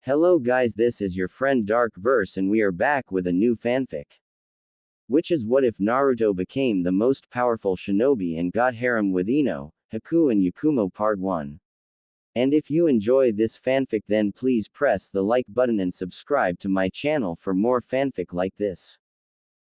Hello guys, this is your friend Dark Verse and we are back with a new fanfic. Which is what if Naruto became the most powerful shinobi and got harem with Ino, Haku and Yakumo part 1. And if you enjoy this fanfic then please press the like button and subscribe to my channel for more fanfic like this.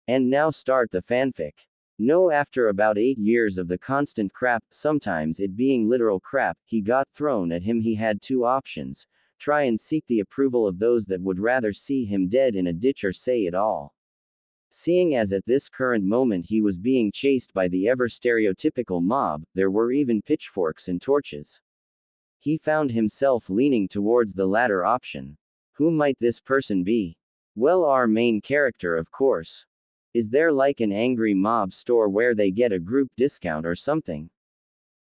And now start the fanfic. No, after about 8 years of the constant crap, sometimes it being literal crap, he got thrown at him, he had two options. Try and seek the approval of those that would rather see him dead in a ditch or say it all. Seeing as at this current moment he was being chased by the ever stereotypical mob, there were even pitchforks and torches. He found himself leaning towards the latter option. Who might this person be? Well, our main character, of course. Is there like an angry mob store where they get a group discount or something?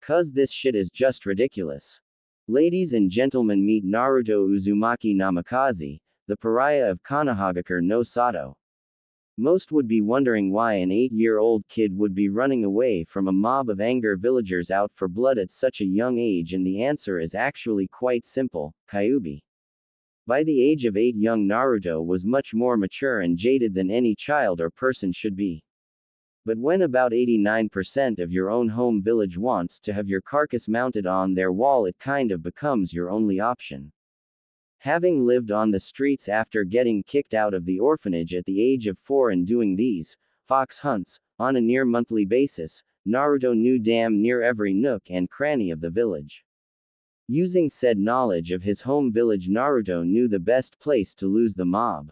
'Cause this shit is just ridiculous. Ladies and gentlemen, meet Naruto Uzumaki Namikaze, the pariah of Konohagakure no Sato. Most would be wondering why an 8-year-old kid would be running away from a mob of angry villagers out for blood at such a young age, and the answer is actually quite simple: Kyuubi. By the age of 8, young Naruto was much more mature and jaded than any child or person should be. But when about 89% of your own home village wants to have your carcass mounted on their wall, it kind of becomes your only option. Having lived on the streets after getting kicked out of the orphanage at the age of 4 and doing these fox hunts on a near monthly basis, Naruto knew damn near every nook and cranny of the village. Using said knowledge of his home village, Naruto knew the best place to lose the mob.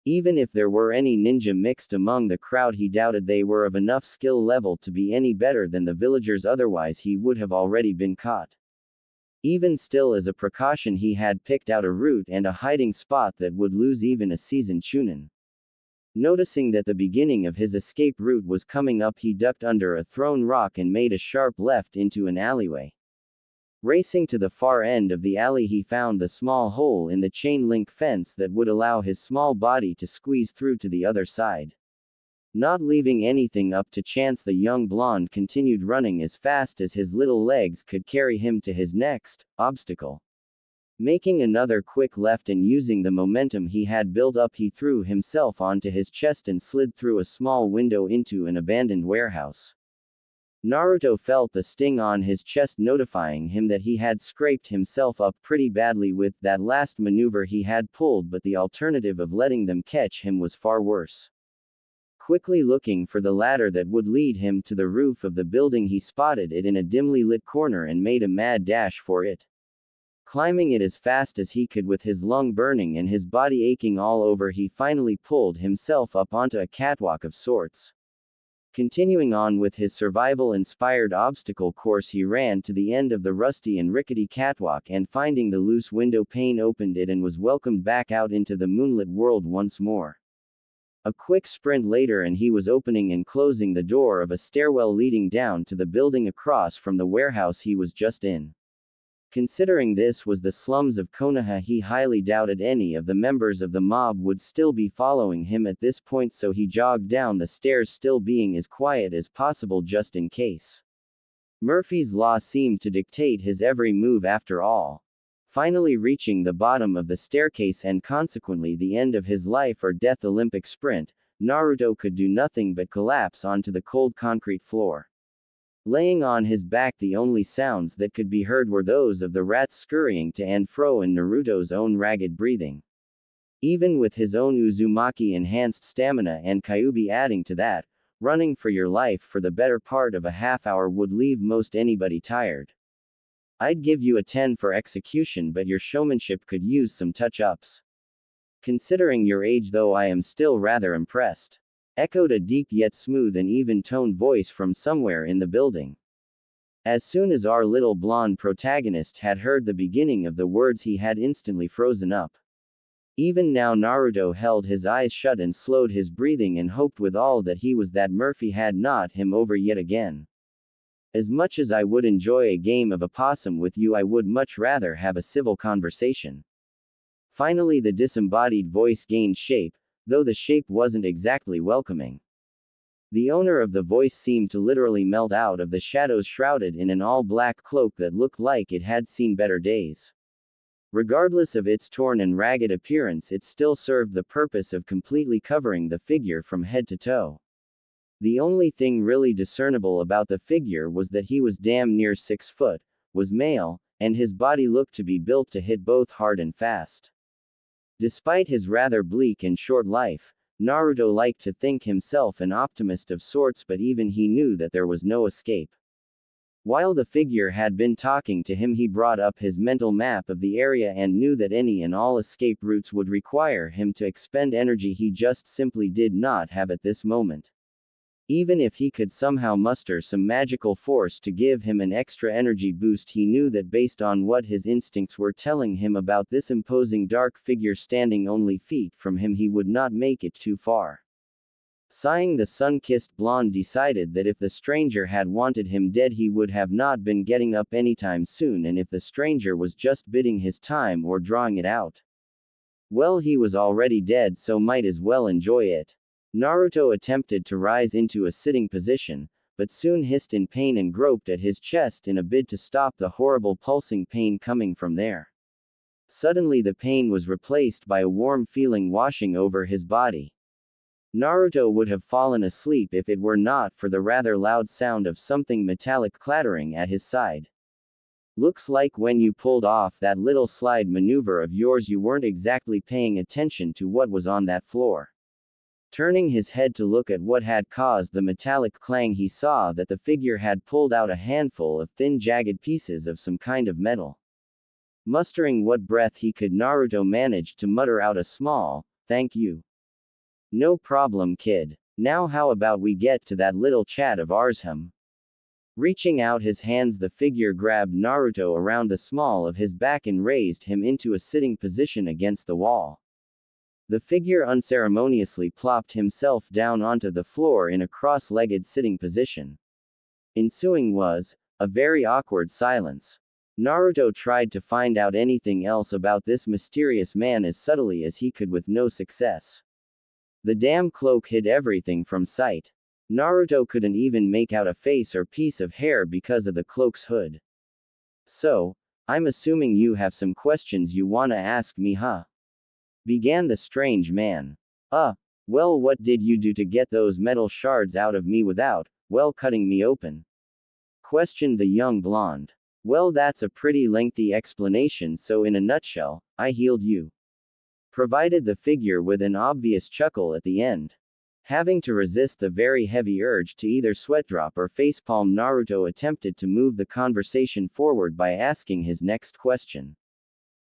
Even if there were any ninja mixed among the crowd, he doubted they were of enough skill level to be any better than the villagers, otherwise he would have already been caught. Even still, as a precaution, he had picked out a route and a hiding spot that would lose even a seasoned chunin. Noticing that the beginning of his escape route was coming up, he ducked under a thrown rock and made a sharp left into an alleyway. Racing to the far end of the alley, he found the small hole in the chain-link fence that would allow his small body to squeeze through to the other side. Not leaving anything up to chance, the young blonde continued running as fast as his little legs could carry him to his next obstacle. Making another quick left and using the momentum he had built up, he threw himself onto his chest and slid through a small window into an abandoned warehouse. Naruto felt the sting on his chest, notifying him that he had scraped himself up pretty badly with that last maneuver he had pulled, but the alternative of letting them catch him was far worse. Quickly looking for the ladder that would lead him to the roof of the building, he spotted it in a dimly lit corner and made a mad dash for it. Climbing it as fast as he could with his lung burning and his body aching all over, he finally pulled himself up onto a catwalk of sorts. Continuing on with his survival-inspired obstacle course, he ran to the end of the rusty and rickety catwalk and, finding the loose window pane, opened it and was welcomed back out into the moonlit world once more. A quick sprint later and he was opening and closing the door of a stairwell leading down to the building across from the warehouse he was just in. Considering this was the slums of Konoha, he highly doubted any of the members of the mob would still be following him at this point, so he jogged down the stairs, still being as quiet as possible just in case. Murphy's Law seemed to dictate his every move after all. Finally reaching the bottom of the staircase and consequently the end of his life or death Olympic sprint, Naruto could do nothing but collapse onto the cold concrete floor. Laying on his back, the only sounds that could be heard were those of the rats scurrying to and fro and Naruto's own ragged breathing. Even with his own Uzumaki enhanced stamina and Kyuubi adding to that, running for your life for the better part of a half hour would leave most anybody tired. I'd give you a 10 for execution, but your showmanship could use some touch-ups. Considering your age though, I am still rather impressed. Echoed a deep yet smooth and even-toned voice from somewhere in the building. As soon as our little blonde protagonist had heard the beginning of the words, he had instantly frozen up. Even now Naruto held his eyes shut and slowed his breathing and hoped with all that he was that Murphy had not him over yet again. As much as I would enjoy a game of opossum with you, I would much rather have a civil conversation. Finally the disembodied voice gained shape, though the shape wasn't exactly welcoming. The owner of the voice seemed to literally melt out of the shadows, shrouded in an all-black cloak that looked like it had seen better days. Regardless of its torn and ragged appearance, it still served the purpose of completely covering the figure from head to toe. The only thing really discernible about the figure was that he was damn near 6 foot, was male, and his body looked to be built to hit both hard and fast. Despite his rather bleak and short life, Naruto liked to think himself an optimist of sorts, but even he knew that there was no escape. While the figure had been talking to him, he brought up his mental map of the area and knew that any and all escape routes would require him to expend energy he just simply did not have at this moment. Even if he could somehow muster some magical force to give him an extra energy boost, he knew that based on what his instincts were telling him about this imposing dark figure standing only feet from him, he would not make it too far. Sighing, the sun-kissed blonde decided that if the stranger had wanted him dead, he would have not been getting up anytime soon, and if the stranger was just biding his time or drawing it out, well, he was already dead, so might as well enjoy it. Naruto attempted to rise into a sitting position, but soon hissed in pain and groped at his chest in a bid to stop the horrible pulsing pain coming from there. Suddenly the pain was replaced by a warm feeling washing over his body. Naruto would have fallen asleep if it were not for the rather loud sound of something metallic clattering at his side. Looks like when you pulled off that little slide maneuver of yours, you weren't exactly paying attention to what was on that floor. Turning his head to look at what had caused the metallic clang, he saw that the figure had pulled out a handful of thin, jagged pieces of some kind of metal. Mustering what breath he could, Naruto managed to mutter out a small, "Thank you." "No problem, kid. Now how about we get to that little chat of ours, hum?" Reaching out his hands, the figure grabbed Naruto around the small of his back and raised him into a sitting position against the wall. The figure unceremoniously plopped himself down onto the floor in a cross-legged sitting position. Ensuing was a very awkward silence. Naruto tried to find out anything else about this mysterious man as subtly as he could, with no success. The damn cloak hid everything from sight. Naruto couldn't even make out a face or piece of hair because of the cloak's hood. "So, I'm assuming you have some questions you wanna ask me, huh?" began the strange man. Well, what did you do to get those metal shards out of me without, well, cutting me open?" questioned the young blonde. "Well, that's a pretty lengthy explanation, so in a nutshell, I healed you," provided the figure with an obvious chuckle at the end. Having to resist the very heavy urge to either sweatdrop or facepalm, Naruto attempted to move the conversation forward by asking his next question.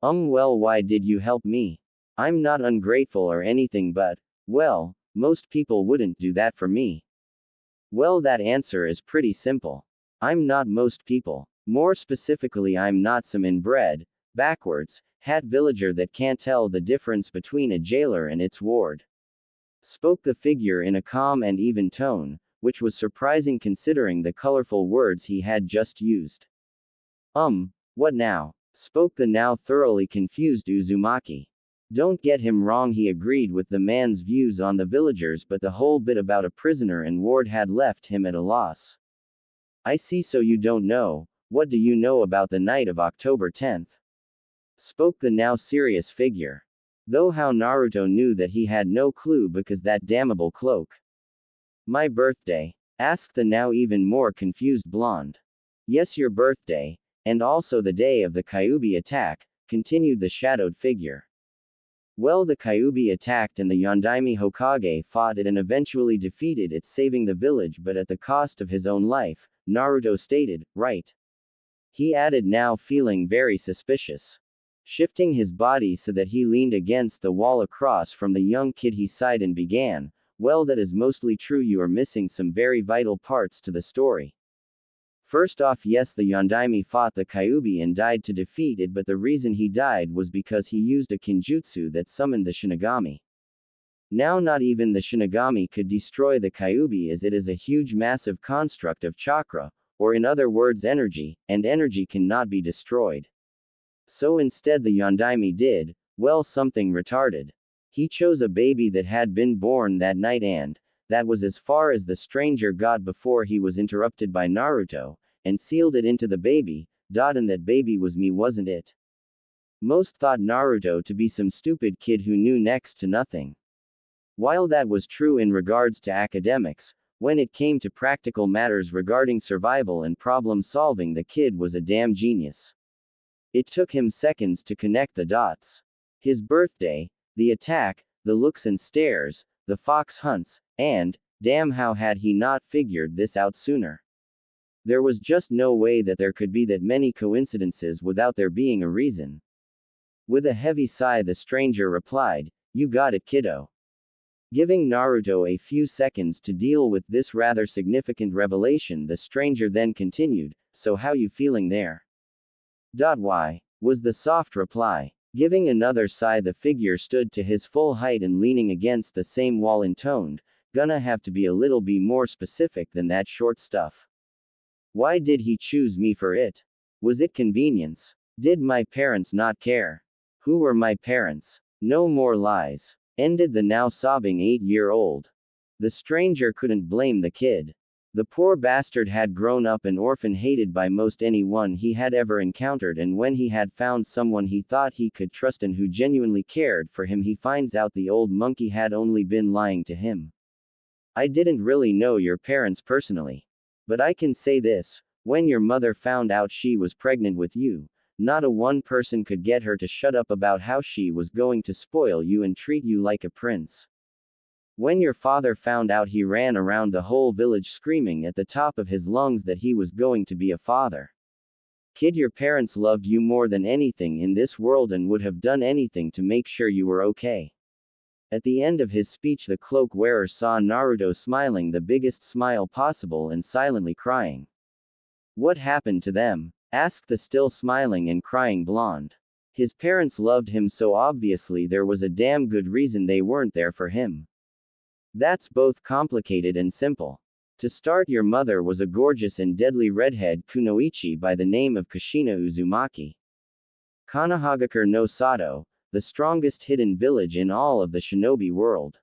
Well, why did you help me? I'm not ungrateful or anything, but, well, most people wouldn't do that for me." "Well, that answer is pretty simple. I'm not most people. More specifically, I'm not some inbred, backwards, hat villager that can't tell the difference between a jailer and its ward," spoke the figure in a calm and even tone, which was surprising considering the colorful words he had just used. What now?" spoke the now thoroughly confused Uzumaki. "Don't get him wrong," he agreed with the man's views on the villagers, but the whole bit about a prisoner and ward had left him at a loss. "I see, so you don't know. What do you know about the night of October 10th? spoke the now serious figure. Though how Naruto knew that he had no clue because that damnable cloak. "My birthday?" asked the now even more confused blonde. "Yes, your birthday, and also the day of the Kyuubi attack," continued the shadowed figure. "Well, the Kyuubi attacked and the Yondaime Hokage fought it and eventually defeated it, saving the village but at the cost of his own life," Naruto stated, "right?" he added, now feeling very suspicious. Shifting his body so that he leaned against the wall across from the young kid, he sighed and began, "Well, that is mostly true. You are missing some very vital parts to the story. First off, yes, the Yondaime fought the Kyuubi and died to defeat it, but the reason he died was because he used a kinjutsu that summoned the Shinigami. Now, not even the Shinigami could destroy the Kyuubi, as it is a huge massive construct of chakra, or in other words energy, and energy cannot be destroyed. So instead the Yondaime did, well, something retarded. He chose a baby that had been born that night, and that was as far as the stranger got before he was interrupted by Naruto, and sealed it into the baby, and that baby was me, wasn't it?" Most thought Naruto to be some stupid kid who knew next to nothing. While that was true in regards to academics, when it came to practical matters regarding survival and problem solving, the kid was a damn genius. It took him seconds to connect the dots. His birthday, the attack, the looks and stares, the fox hunts, and, damn, how had he not figured this out sooner? There was just no way that there could be that many coincidences without there being a reason. With a heavy sigh, the stranger replied, "You got it, kiddo." Giving Naruto a few seconds to deal with this rather significant revelation, the stranger then continued, "So how you feeling there?" Why? Was the soft reply. Giving another sigh, the figure stood to his full height and leaning against the same wall intoned, "Gonna have to be a little bit more specific than that short stuff. Why did he choose me for it? Was it convenience? Did my parents not care? Who were my parents? No more lies," ended the now sobbing 8-year-old. The stranger couldn't blame the kid. The poor bastard had grown up an orphan, hated by most anyone he had ever encountered, and when he had found someone he thought he could trust and who genuinely cared for him, he finds out the old monkey had only been lying to him. "I didn't really know your parents personally. But I can say this, when your mother found out she was pregnant with you, not a one person could get her to shut up about how she was going to spoil you and treat you like a prince. When your father found out, he ran around the whole village screaming at the top of his lungs that he was going to be a father. Kid, your parents loved you more than anything in this world and would have done anything to make sure you were okay." At the end of his speech, the cloak wearer saw Naruto smiling the biggest smile possible and silently crying. "What happened to them?" asked the still smiling and crying blonde. "His parents loved him, so obviously there was a damn good reason they weren't there for him. That's both complicated and simple. To start, your mother was a gorgeous and deadly redhead kunoichi by the name of Kushina Uzumaki Kanahagakure no Sato, the strongest hidden village in all of the shinobi world.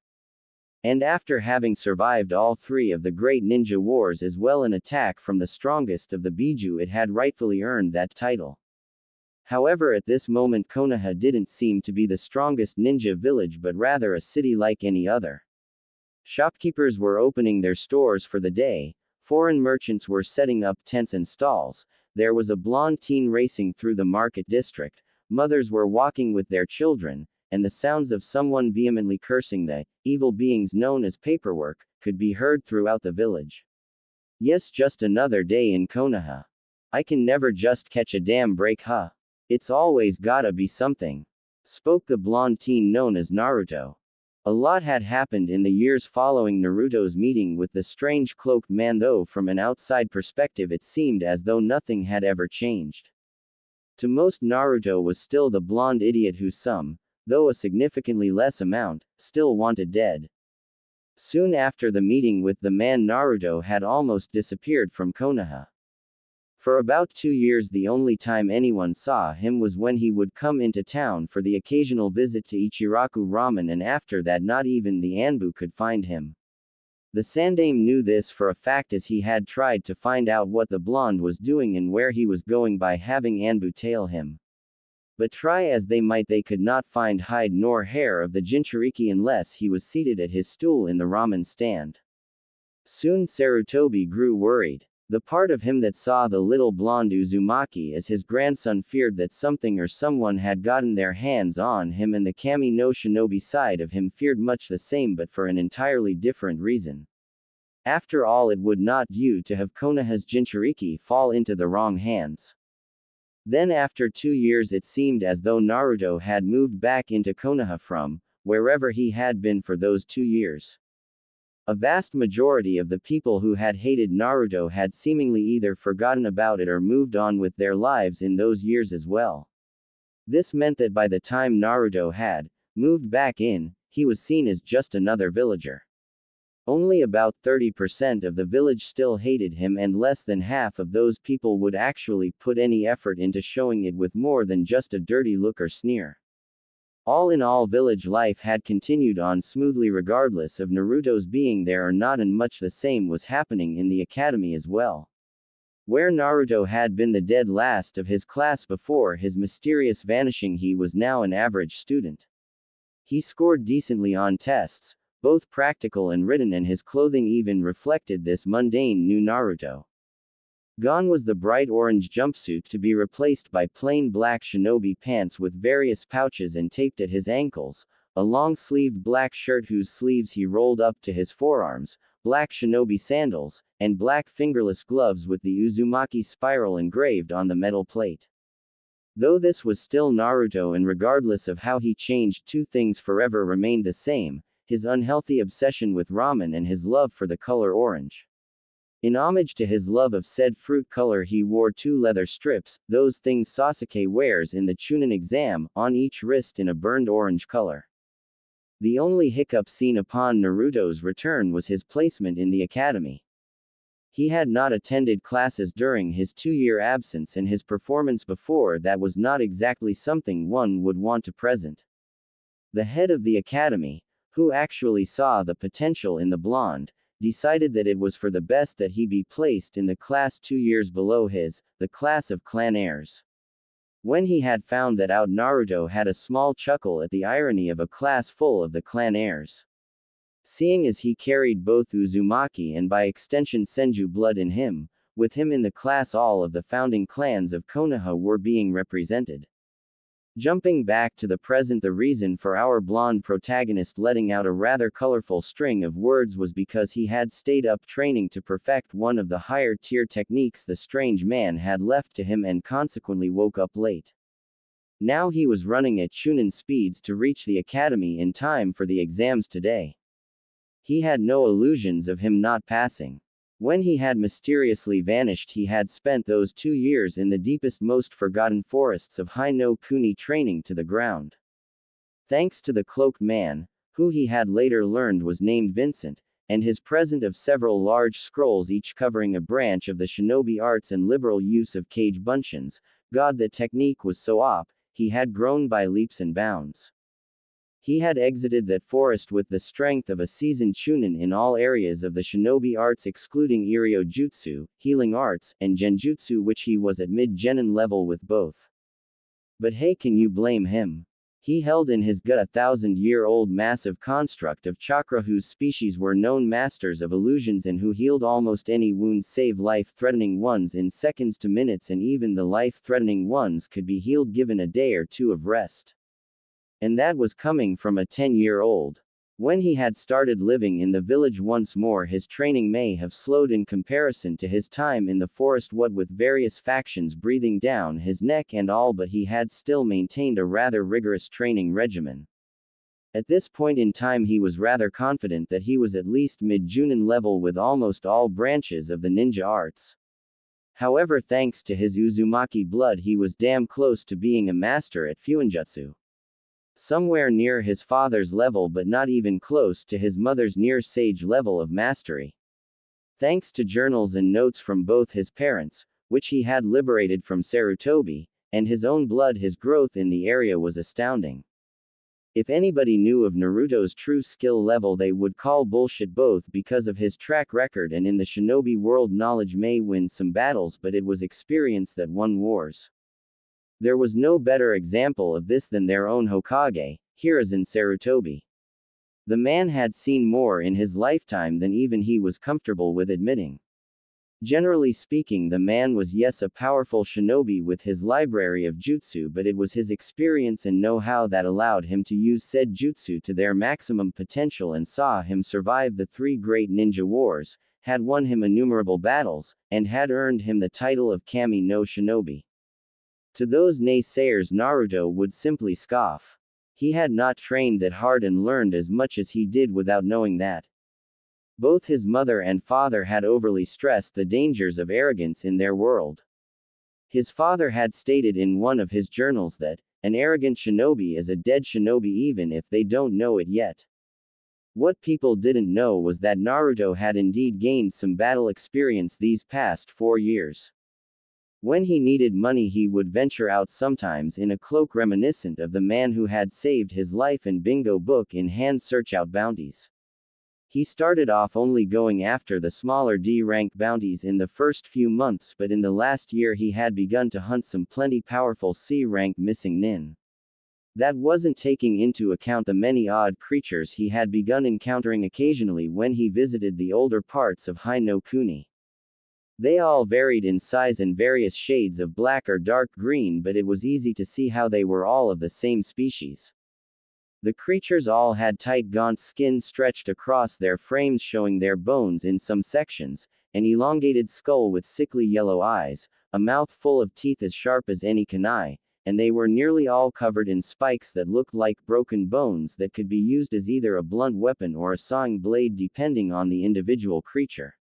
And after having survived all 3 of the great ninja wars as well an attack from the strongest of the Biju, it had rightfully earned that title. However, at this moment Konoha didn't seem to be the strongest ninja village but rather a city like any other. Shopkeepers were opening their stores for the day, foreign merchants were setting up tents and stalls, there was a blonde teen racing through the market district, mothers were walking with their children, and the sounds of someone vehemently cursing the evil beings known as paperwork could be heard throughout the village. Yes, just another day in Konoha. I can never just catch a damn break, huh? It's always gotta be something. Spoke the blonde teen known as Naruto. A lot had happened in the years following Naruto's meeting with the strange cloaked man, though from an outside perspective it seemed as though nothing had ever changed. To most, Naruto was still the blonde idiot who some, though a significantly less amount, still wanted dead. Soon after the meeting with the man, Naruto had almost disappeared from Konoha. For about 2 years the only time anyone saw him was when he would come into town for the occasional visit to Ichiraku Ramen, and after that not even the Anbu could find him. The Sandaime knew this for a fact, as he had tried to find out what the blonde was doing and where he was going by having Anbu tail him. But try as they might, they could not find hide nor hair of the Jinchuriki unless he was seated at his stool in the ramen stand. Soon Sarutobi grew worried. The part of him that saw the little blonde Uzumaki as his grandson feared that something or someone had gotten their hands on him, and the Kami no Shinobi side of him feared much the same but for an entirely different reason. After all, it would not do to have Konoha's Jinchuriki fall into the wrong hands. Then after 2 years it seemed as though Naruto had moved back into Konoha from wherever he had been for those 2 years. A vast majority of the people who had hated Naruto had seemingly either forgotten about it or moved on with their lives in those years as well. This meant that by the time Naruto had moved back in, he was seen as just another villager. Only about 30% of the village still hated him, and less than half of those people would actually put any effort into showing it with more than just a dirty look or sneer. All in all, village life had continued on smoothly regardless of Naruto's being there or not, and much the same was happening in the academy as well. Where Naruto had been the dead last of his class before his mysterious vanishing, he was now an average student. He scored decently on tests, both practical and written, and his clothing even reflected this mundane new Naruto. Gone was the bright orange jumpsuit, to be replaced by plain black shinobi pants with various pouches and taped at his ankles, a long-sleeved black shirt whose sleeves he rolled up to his forearms, black shinobi sandals, and black fingerless gloves with the Uzumaki spiral engraved on the metal plate. Though this was still Naruto, and regardless of how he changed, two things forever remained the same: his unhealthy obsession with ramen and his love for the color orange. In homage to his love of said fruit color, he wore two leather strips, those things Sasuke wears in the Chunin exam, on each wrist in a burned orange color. The only hiccup seen upon Naruto's return was his placement in the academy. He had not attended classes during his 2-year absence, and his performance before that was not exactly something one would want to present. The head of the academy, who actually saw the potential in the blonde, decided that it was for the best that he be placed in the class 2 years below his, the class of clan heirs. When he had found that out, Naruto had a small chuckle at the irony of a class full of the clan heirs. Seeing as he carried both Uzumaki and by extension Senju blood in him, with him in the class all of the founding clans of Konoha were being represented. Jumping back to the present, the reason for our blonde protagonist letting out a rather colorful string of words was because he had stayed up training to perfect one of the higher tier techniques the strange man had left to him, and consequently woke up late. Now he was running at Chunin speeds to reach the academy in time for the exams today. He had no illusions of him not passing. When he had mysteriously vanished, he had spent those 2 years in the deepest, most forgotten forests of Hino Kuni training to the ground. Thanks to the cloaked man, who he had later learned was named Vincent, and his present of several large scrolls each covering a branch of the shinobi arts and liberal use of kage bunshins, God, that technique was so op, he had grown by leaps and bounds. He had exited that forest with the strength of a seasoned chunin in all areas of the shinobi arts excluding Iryo Jutsu, healing arts, and Genjutsu, which he was at mid-genin level with both. But hey, can you blame him? He held in his gut a 1,000-year-old massive construct of chakra whose species were known masters of illusions and who healed almost any wounds save life-threatening ones in seconds to minutes, and even the life-threatening ones could be healed given a day or two of rest. And that was coming from a 10-year-old. When he had started living in the village once more, his training may have slowed in comparison to his time in the forest, what with various factions breathing down his neck and all, but he had still maintained a rather rigorous training regimen. At this point in time he was rather confident that he was at least mid-Junin level with almost all branches of the ninja arts. However, thanks to his Uzumaki blood, he was damn close to being a master at Fuinjutsu. Somewhere near his father's level, but not even close to his mother's near sage level of mastery. Thanks to journals and notes from both his parents, which he had liberated from Sarutobi, and his own blood, his growth in the area was astounding. If anybody knew of Naruto's true skill level, they would call bullshit, both because of his track record and in the shinobi world, knowledge may win some battles, but it was experience that won wars. There was no better example of this than their own Hokage, Hiruzen Sarutobi. The man had seen more in his lifetime than even he was comfortable with admitting. Generally speaking, the man was, yes, a powerful shinobi with his library of jutsu, but it was his experience and know-how that allowed him to use said jutsu to their maximum potential and saw him survive the 3 great ninja wars, had won him innumerable battles, and had earned him the title of Kami no Shinobi. To those naysayers, Naruto would simply scoff. He had not trained that hard and learned as much as he did without knowing that. Both his mother and father had overly stressed the dangers of arrogance in their world. His father had stated in one of his journals that, an arrogant shinobi is a dead shinobi even if they don't know it yet. What people didn't know was that Naruto had indeed gained some battle experience these past 4 years. When he needed money, he would venture out, sometimes in a cloak reminiscent of the man who had saved his life, and bingo book in hand search out bounties. He started off only going after the smaller D-rank bounties in the first few months, but in the last year he had begun to hunt some plenty powerful C-rank missing nin. That wasn't taking into account the many odd creatures he had begun encountering occasionally when he visited the older parts of Hai no Kuni. They all varied in size and various shades of black or dark green, but it was easy to see how they were all of the same species. The creatures all had tight gaunt skin stretched across their frames showing their bones in some sections, an elongated skull with sickly yellow eyes, a mouth full of teeth as sharp as any kunai, and they were nearly all covered in spikes that looked like broken bones that could be used as either a blunt weapon or a sawing blade depending on the individual creature.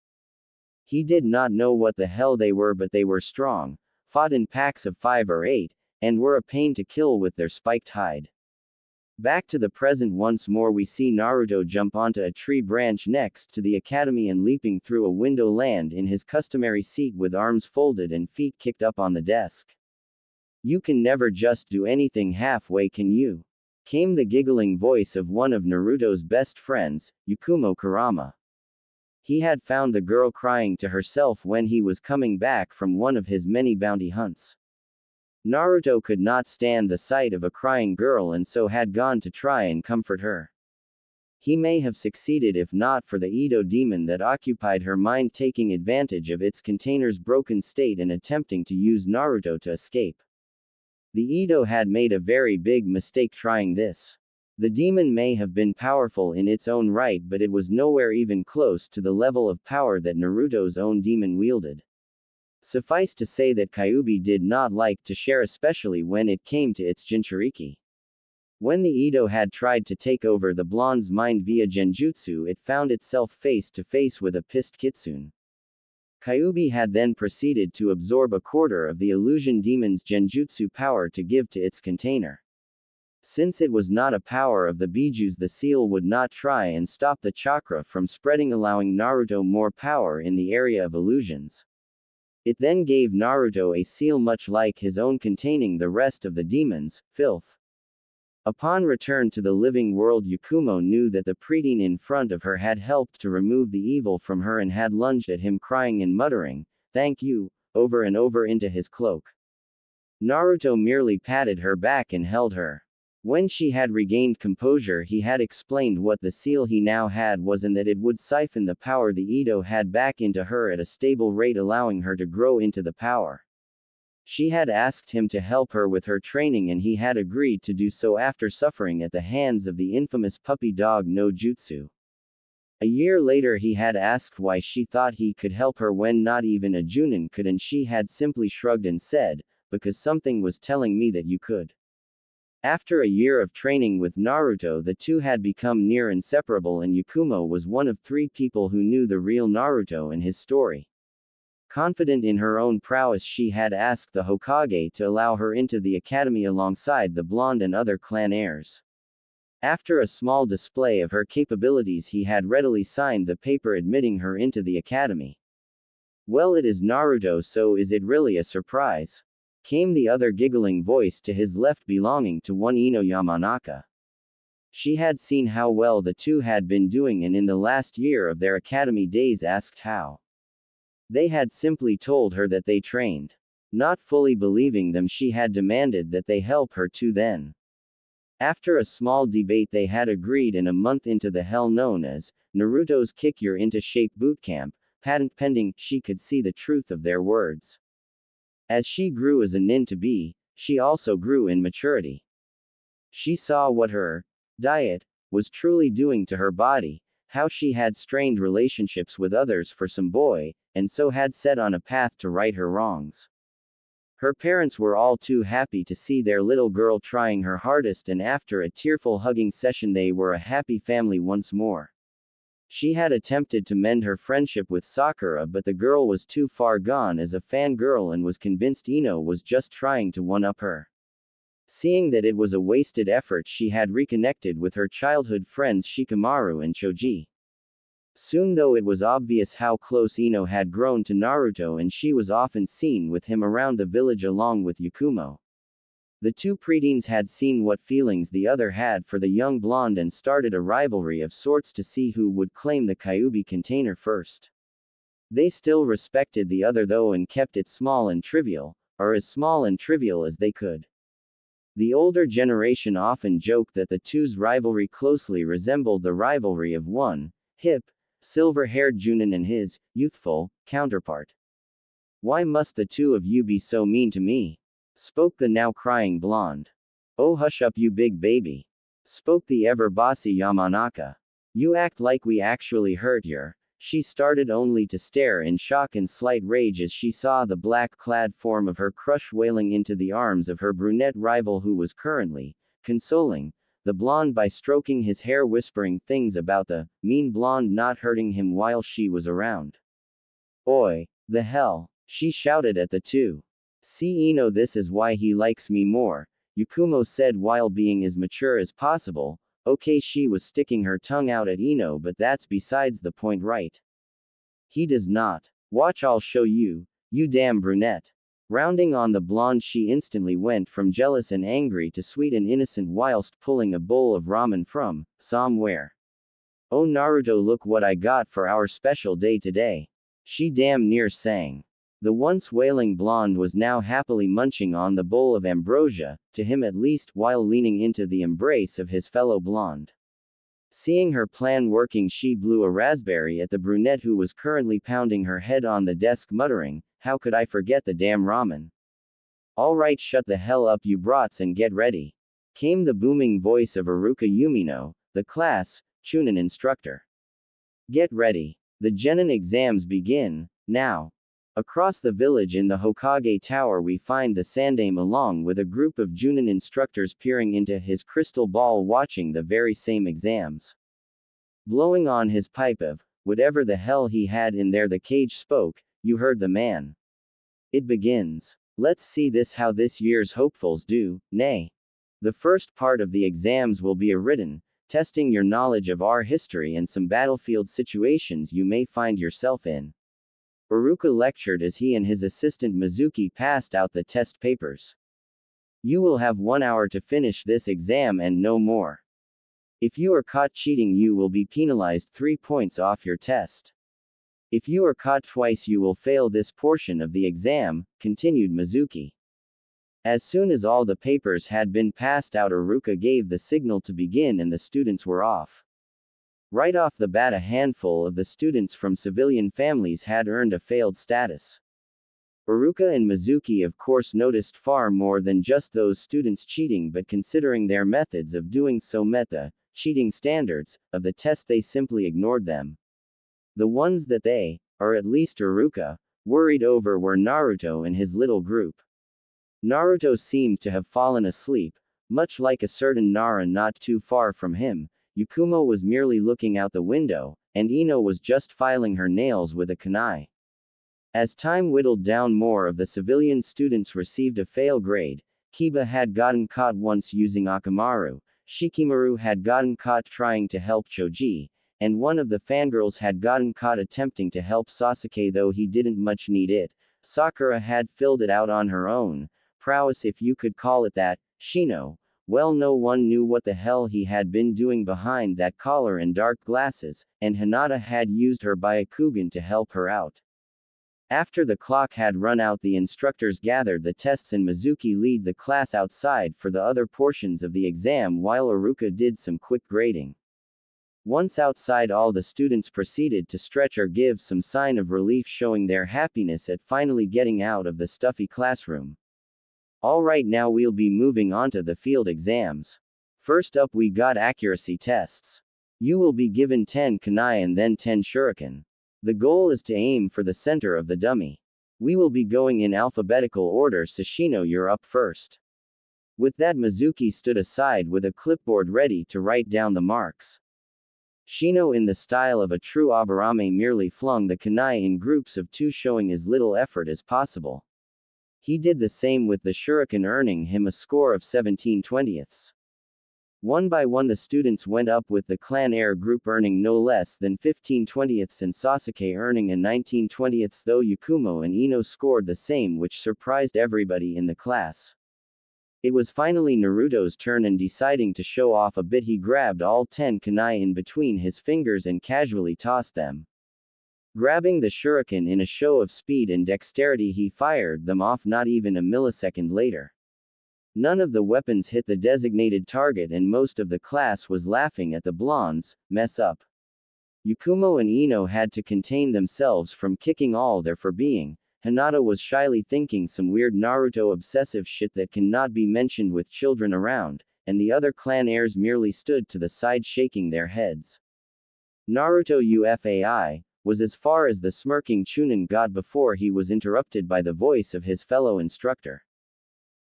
He did not know what the hell they were, but they were strong, fought in packs of 5 or 8, and were a pain to kill with their spiked hide. Back to the present once more, we see Naruto jump onto a tree branch next to the academy and leaping through a window land in his customary seat with arms folded and feet kicked up on the desk. "You can never just do anything halfway, can you?" came the giggling voice of one of Naruto's best friends, Yakumo Kurama. He had found the girl crying to herself when he was coming back from one of his many bounty hunts. Naruto could not stand the sight of a crying girl and so had gone to try and comfort her. He may have succeeded if not for the Edo demon that occupied her mind taking advantage of its container's broken state and attempting to use Naruto to escape. The Edo had made a very big mistake trying this. The demon may have been powerful in its own right, but it was nowhere even close to the level of power that Naruto's own demon wielded. Suffice to say that Kyuubi did not like to share, especially when it came to its Jinchuriki. When the Edo had tried to take over the blonde's mind via genjutsu, it found itself face to face with a pissed kitsune. Kyuubi had then proceeded to absorb a quarter of the illusion demon's genjutsu power to give to its container. Since it was not a power of the bijus, the seal would not try and stop the chakra from spreading, allowing Naruto more power in the area of illusions. It then gave Naruto a seal much like his own containing the rest of the demon's filth. Upon return to the living world, Yakumo knew that the preteen in front of her had helped to remove the evil from her and had lunged at him crying and muttering, "Thank you," over and over into his cloak. Naruto merely patted her back and held her. When she had regained composure, he had explained what the seal he now had was and that it would siphon the power the Edo had back into her at a stable rate, allowing her to grow into the power. She had asked him to help her with her training and he had agreed to do so after suffering at the hands of the infamous puppy dog no jutsu. A year later he had asked why she thought he could help her when not even a Junin could, and she had simply shrugged and said, "Because something was telling me that you could." After a year of training with Naruto, the two had become near inseparable, and Yakumo was one of 3 people who knew the real Naruto and his story. Confident in her own prowess, she had asked the Hokage to allow her into the academy alongside the blonde and other clan heirs. After a small display of her capabilities, he had readily signed the paper admitting her into the academy. "Well, it is Naruto, so is it really a surprise?" came the other giggling voice to his left, belonging to one Ino Yamanaka. She had seen how well the two had been doing and in the last year of their academy days asked how. They had simply told her that they trained. Not fully believing them, she had demanded that they help her too then. After a small debate they had agreed, and a month into the hell known as Naruto's Kick Your Into Shape bootcamp, patent pending, she could see the truth of their words. As she grew as a nin to be, she also grew in maturity. She saw what her diet was truly doing to her body, how she had strained relationships with others for some boy, and so had set on a path to right her wrongs. Her parents were all too happy to see their little girl trying her hardest, and after a tearful hugging session they were a happy family once more. She had attempted to mend her friendship with Sakura, but the girl was too far gone as a fangirl and was convinced Ino was just trying to one-up her. Seeing that it was a wasted effort, she had reconnected with her childhood friends Shikamaru and Choji. Soon, though, it was obvious how close Ino had grown to Naruto, and she was often seen with him around the village along with Yakumo. The two preteens had seen what feelings the other had for the young blonde and started a rivalry of sorts to see who would claim the Kyuubi container first. They still respected the other though and kept it small and trivial, or as small and trivial as they could. The older generation often joked that the two's rivalry closely resembled the rivalry of one, hip, silver-haired Junin and his, youthful, counterpart. "Why must the two of you be so mean to me?" spoke the now crying blonde. "Oh, hush up, you big baby," spoke the ever bossy Yamanaka. "You act like we actually hurt yer." She started only to stare in shock and slight rage as she saw the black-clad form of her crush wailing into the arms of her brunette rival who was currently consoling the blonde by stroking his hair, whispering things about the mean blonde not hurting him while she was around. "Oi, the hell," she shouted at the two. "See, Ino, this is why he likes me more," Yakumo said while being as mature as possible. Okay, she was sticking her tongue out at Ino, but that's besides the point, right? "He does not. Watch, I'll show you, you damn brunette." Rounding on the blonde, she instantly went from jealous and angry to sweet and innocent whilst pulling a bowl of ramen from somewhere. "Oh Naruto, look what I got for our special day today," she damn near sang. The once wailing blonde was now happily munching on the bowl of ambrosia, to him at least, while leaning into the embrace of his fellow blonde. Seeing her plan working, she blew a raspberry at the brunette who was currently pounding her head on the desk, muttering, "How could I forget the damn ramen?" "Alright, shut the hell up, you brats, and get ready," came the booming voice of Iruka Yumino, the class Chunin instructor. "Get ready. The Genin exams begin now." Across the village in the Hokage Tower we find the Sandaime along with a group of Junin instructors peering into his crystal ball, watching the very same exams. Blowing on his pipe of whatever the hell he had in there, the cage spoke, "You heard the man. It begins. Let's see this how this year's hopefuls do, nay. The first part of the exams will be a written, testing your knowledge of our history and some battlefield situations you may find yourself in." Iruka lectured as he and his assistant Mizuki passed out the test papers. "You will have 1 hour to finish this exam and no more. If you are caught cheating, you will be penalized 3 points off your test. If you are caught twice, you will fail this portion of the exam," continued Mizuki. As soon as all the papers had been passed out, Iruka gave the signal to begin and the students were off. Right off the bat, a handful of the students from civilian families had earned a failed status. Iruka and Mizuki of course noticed far more than just those students cheating, but considering their methods of doing so met the cheating standards of the test, they simply ignored them. The ones that they, or at least Iruka, worried over were Naruto and his little group. Naruto seemed to have fallen asleep, much like a certain Nara not too far from him. Yakumo was merely looking out the window, and Ino was just filing her nails with a kunai. As time whittled down, more of the civilian students received a fail grade. Kiba had gotten caught once using Akamaru, Shikimaru had gotten caught trying to help Choji, and one of the fangirls had gotten caught attempting to help Sasuke, though he didn't much need it. Sakura had filled it out on her own prowess, if you could call it that. Shino, well, no one knew what the hell he had been doing behind that collar and dark glasses, and Hinata had used her Byakugan to help her out. After the clock had run out, the instructors gathered the tests and Mizuki led the class outside for the other portions of the exam while Iruka did some quick grading. Once outside, all the students proceeded to stretch or give some sign of relief, showing their happiness at finally getting out of the stuffy classroom. Alright, now we'll be moving on to the field exams. First up, we got accuracy tests. You will be given 10 kunai and then 10 shuriken. The goal is to aim for the center of the dummy. We will be going in alphabetical order, so Shino, you're up first. With that, Mizuki stood aside with a clipboard ready to write down the marks. Shino, in the style of a true Aburame, merely flung the kunai in groups of 2, showing as little effort as possible. He did the same with the shuriken, earning him a score of 17/20. One by one, the students went up, with the clan air group earning no less than 15/20 and Sasuke earning a 19/20, though Yakumo and Ino scored the same, which surprised everybody in the class. It was finally Naruto's turn, and deciding to show off a bit, he grabbed all 10 kunai in between his fingers and casually tossed them. Grabbing the shuriken in a show of speed and dexterity, he fired them off not even a millisecond later. None of the weapons hit the designated target, and most of the class was laughing at the blonde's mess up. Yakumo and Ino had to contain themselves from kicking all their for being. Hinata was shyly thinking some weird Naruto obsessive shit that cannot be mentioned with children around, and the other clan heirs merely stood to the side shaking their heads. Naruto UFAI was as far as the smirking Chunin got before he was interrupted by the voice of his fellow instructor.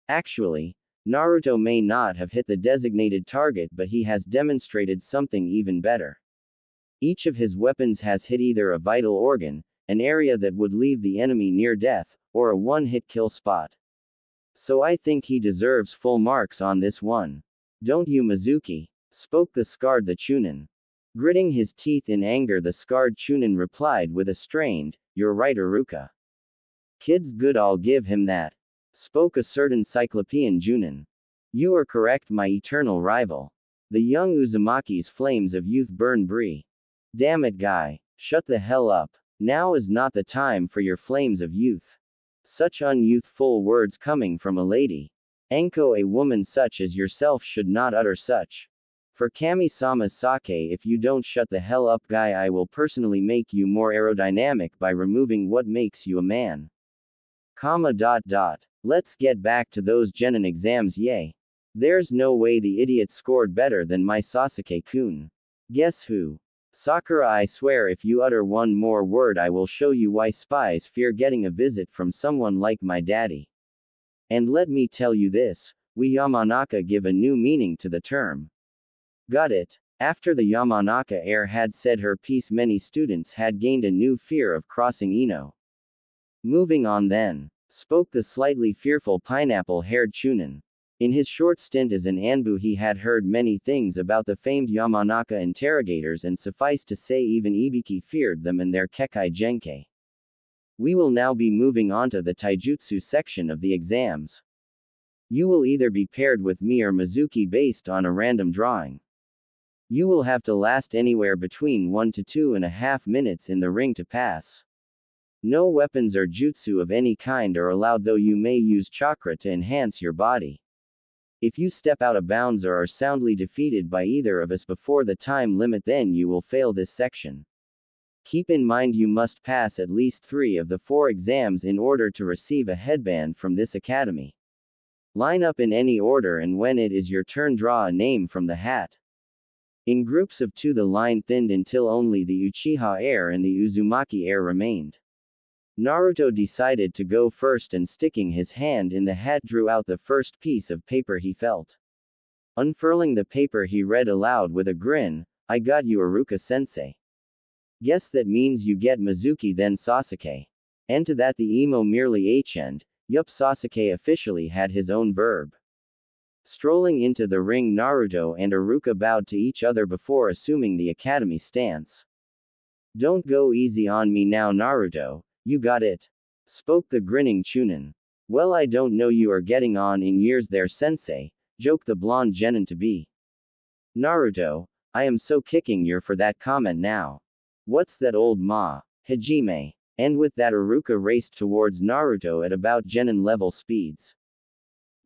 Actually, Naruto may not have hit the designated target, but he has demonstrated something even better. Each of his weapons has hit either a vital organ, an area that would leave the enemy near death, or a one-hit kill spot. So I think he deserves full marks on this one. Don't you, Mizuki? Spoke the scarred the Chunin. Gritting his teeth in anger, the scarred Chunin replied with a strained, "You're right, Iruka. Kid's good, I'll give him that." Spoke a certain Cyclopean Junin. You are correct, my eternal rival. The young Uzumaki's flames of youth burn brie. Damn it, guy. Shut the hell up. Now is not the time for your flames of youth. Such unyouthful words coming from a lady. Enko, a woman such as yourself should not utter such. For Kami-sama's sake, if you don't shut the hell up, guy, I will personally make you more aerodynamic by removing what makes you a man. Let's get back to those genin exams, yay. There's no way the idiot scored better than my Sasuke-kun. Guess who? Sakura, I swear if you utter one more word I will show you why spies fear getting a visit from someone like my daddy. And let me tell you this, we Yamanaka give a new meaning to the term. Got it? After the Yamanaka heir had said her piece, many students had gained a new fear of crossing Ino. Moving on then, spoke the slightly fearful pineapple-haired Chunin. In his short stint as an Anbu, he had heard many things about the famed Yamanaka interrogators, and suffice to say even Ibiki feared them and their Kekai Genkai. We will now be moving on to the Taijutsu section of the exams. You will either be paired with me or Mizuki based on a random drawing. You will have to last anywhere between 1 to 2.5 minutes in the ring to pass. No weapons or jutsu of any kind are allowed, though you may use chakra to enhance your body. If you step out of bounds or are soundly defeated by either of us before the time limit, then you will fail this section. Keep in mind you must pass at least 3 of the 4 exams in order to receive a headband from this academy. Line up in any order, and when it is your turn, draw a name from the hat. In groups of 2, the line thinned until only the Uchiha heir and the Uzumaki heir remained. Naruto decided to go first, and sticking his hand in the hat drew out the first piece of paper he felt. Unfurling the paper, he read aloud with a grin, "I got you, Iruka-sensei. Guess that means you get Mizuki then, Sasuke." And to that the emo merely h'd, yup, Sasuke officially had his own verb. Strolling into the ring, Naruto and Iruka bowed to each other before assuming the academy stance. "Don't go easy on me now, Naruto. You got it?" Spoke the grinning Chunin. "Well, I don't know you are getting on in years there, sensei," joked the blonde genin-to-be. "Naruto, I am so kicking you for that comment now. What's that old ma? Hajime." And with that, Iruka raced towards Naruto at about genin level speeds.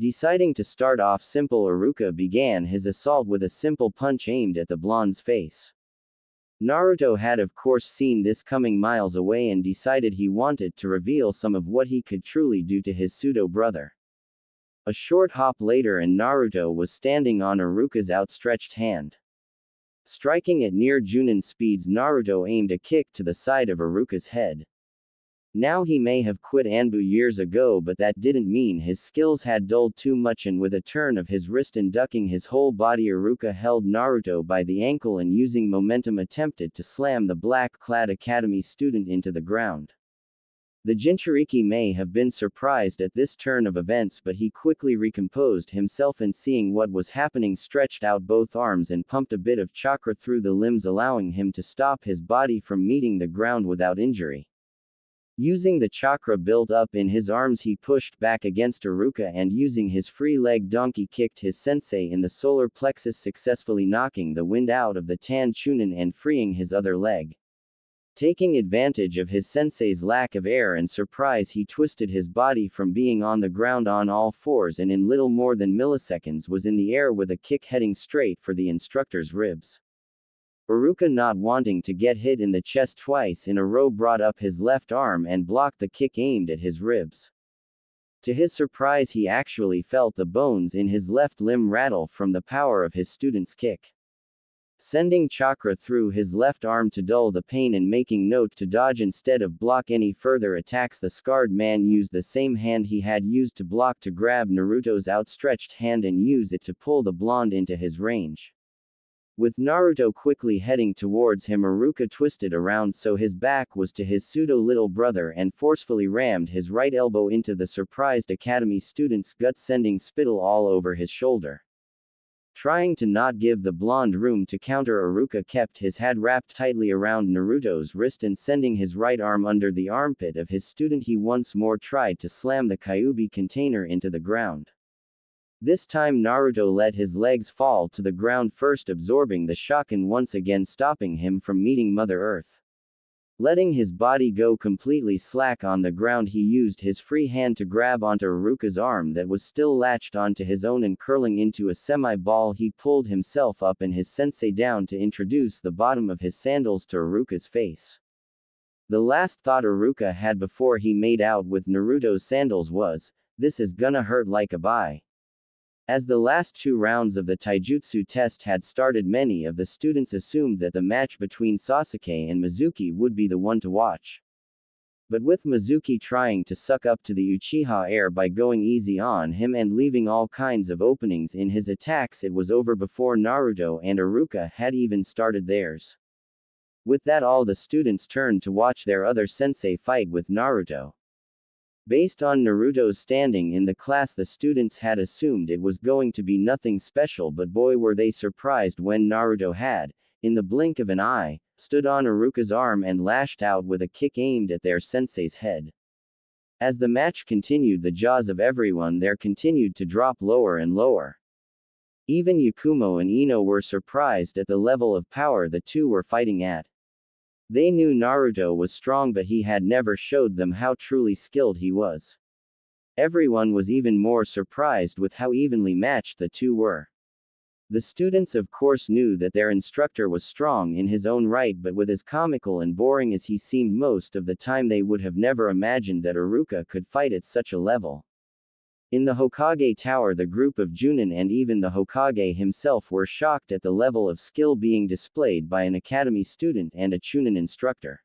Deciding to start off simple, Iruka began his assault with a simple punch aimed at the blonde's face. Naruto had of course seen this coming miles away and decided he wanted to reveal some of what he could truly do to his pseudo-brother. A short hop later and Naruto was standing on Iruka's outstretched hand. Striking at near Junin speeds, Naruto aimed a kick to the side of Iruka's head. Now he may have quit Anbu years ago, but that didn't mean his skills had dulled too much, and with a turn of his wrist and ducking his whole body, Iruka held Naruto by the ankle and using momentum attempted to slam the black-clad academy student into the ground. The Jinchuriki may have been surprised at this turn of events, but he quickly recomposed himself and, seeing what was happening, stretched out both arms and pumped a bit of chakra through the limbs, allowing him to stop his body from meeting the ground without injury. Using the chakra built up in his arms, he pushed back against Iruka and using his free leg donkey kicked his sensei in the solar plexus, successfully knocking the wind out of the Tan Chunin and freeing his other leg. Taking advantage of his sensei's lack of air and surprise, he twisted his body from being on the ground on all fours and in little more than milliseconds was in the air with a kick heading straight for the instructor's ribs. Iruka, not wanting to get hit in the chest twice in a row, brought up his left arm and blocked the kick aimed at his ribs. To his surprise, he actually felt the bones in his left limb rattle from the power of his student's kick. Sending chakra through his left arm to dull the pain and making note to dodge instead of block any further attacks, the scarred man used the same hand he had used to block to grab Naruto's outstretched hand and use it to pull the blonde into his range. With Naruto quickly heading towards him, Iruka twisted around so his back was to his pseudo-little brother and forcefully rammed his right elbow into the surprised academy student's gut, sending spittle all over his shoulder. Trying to not give the blonde room to counter, Iruka kept his hand wrapped tightly around Naruto's wrist and sending his right arm under the armpit of his student, he once more tried to slam the Kyuubi container into the ground. This time Naruto let his legs fall to the ground first, absorbing the shock and once again stopping him from meeting Mother Earth. Letting his body go completely slack on the ground, he used his free hand to grab onto Iruka's arm that was still latched onto his own and curling into a semi-ball, he pulled himself up and his sensei down to introduce the bottom of his sandals to Iruka's face. The last thought Iruka had before he made out with Naruto's sandals was, "This is gonna hurt like a bye." As the last 2 rounds of the taijutsu test had started, many of the students assumed that the match between Sasuke and Mizuki would be the one to watch. But with Mizuki trying to suck up to the Uchiha heir by going easy on him and leaving all kinds of openings in his attacks, it was over before Naruto and Iruka had even started theirs. With that, all the students turned to watch their other sensei fight with Naruto. Based on Naruto's standing in the class, the students had assumed it was going to be nothing special, but boy were they surprised when Naruto had, in the blink of an eye, stood on Iruka's arm and lashed out with a kick aimed at their sensei's head. As the match continued, the jaws of everyone there continued to drop lower and lower. Even Yakumo and Ino were surprised at the level of power the two were fighting at. They knew Naruto was strong, but he had never showed them how truly skilled he was. Everyone was even more surprised with how evenly matched the two were. The students of course knew that their instructor was strong in his own right, but with as comical and boring as he seemed most of the time, they would have never imagined that Iruka could fight at such a level. In the Hokage Tower, the group of Junin and even the Hokage himself were shocked at the level of skill being displayed by an academy student and a Chunin instructor.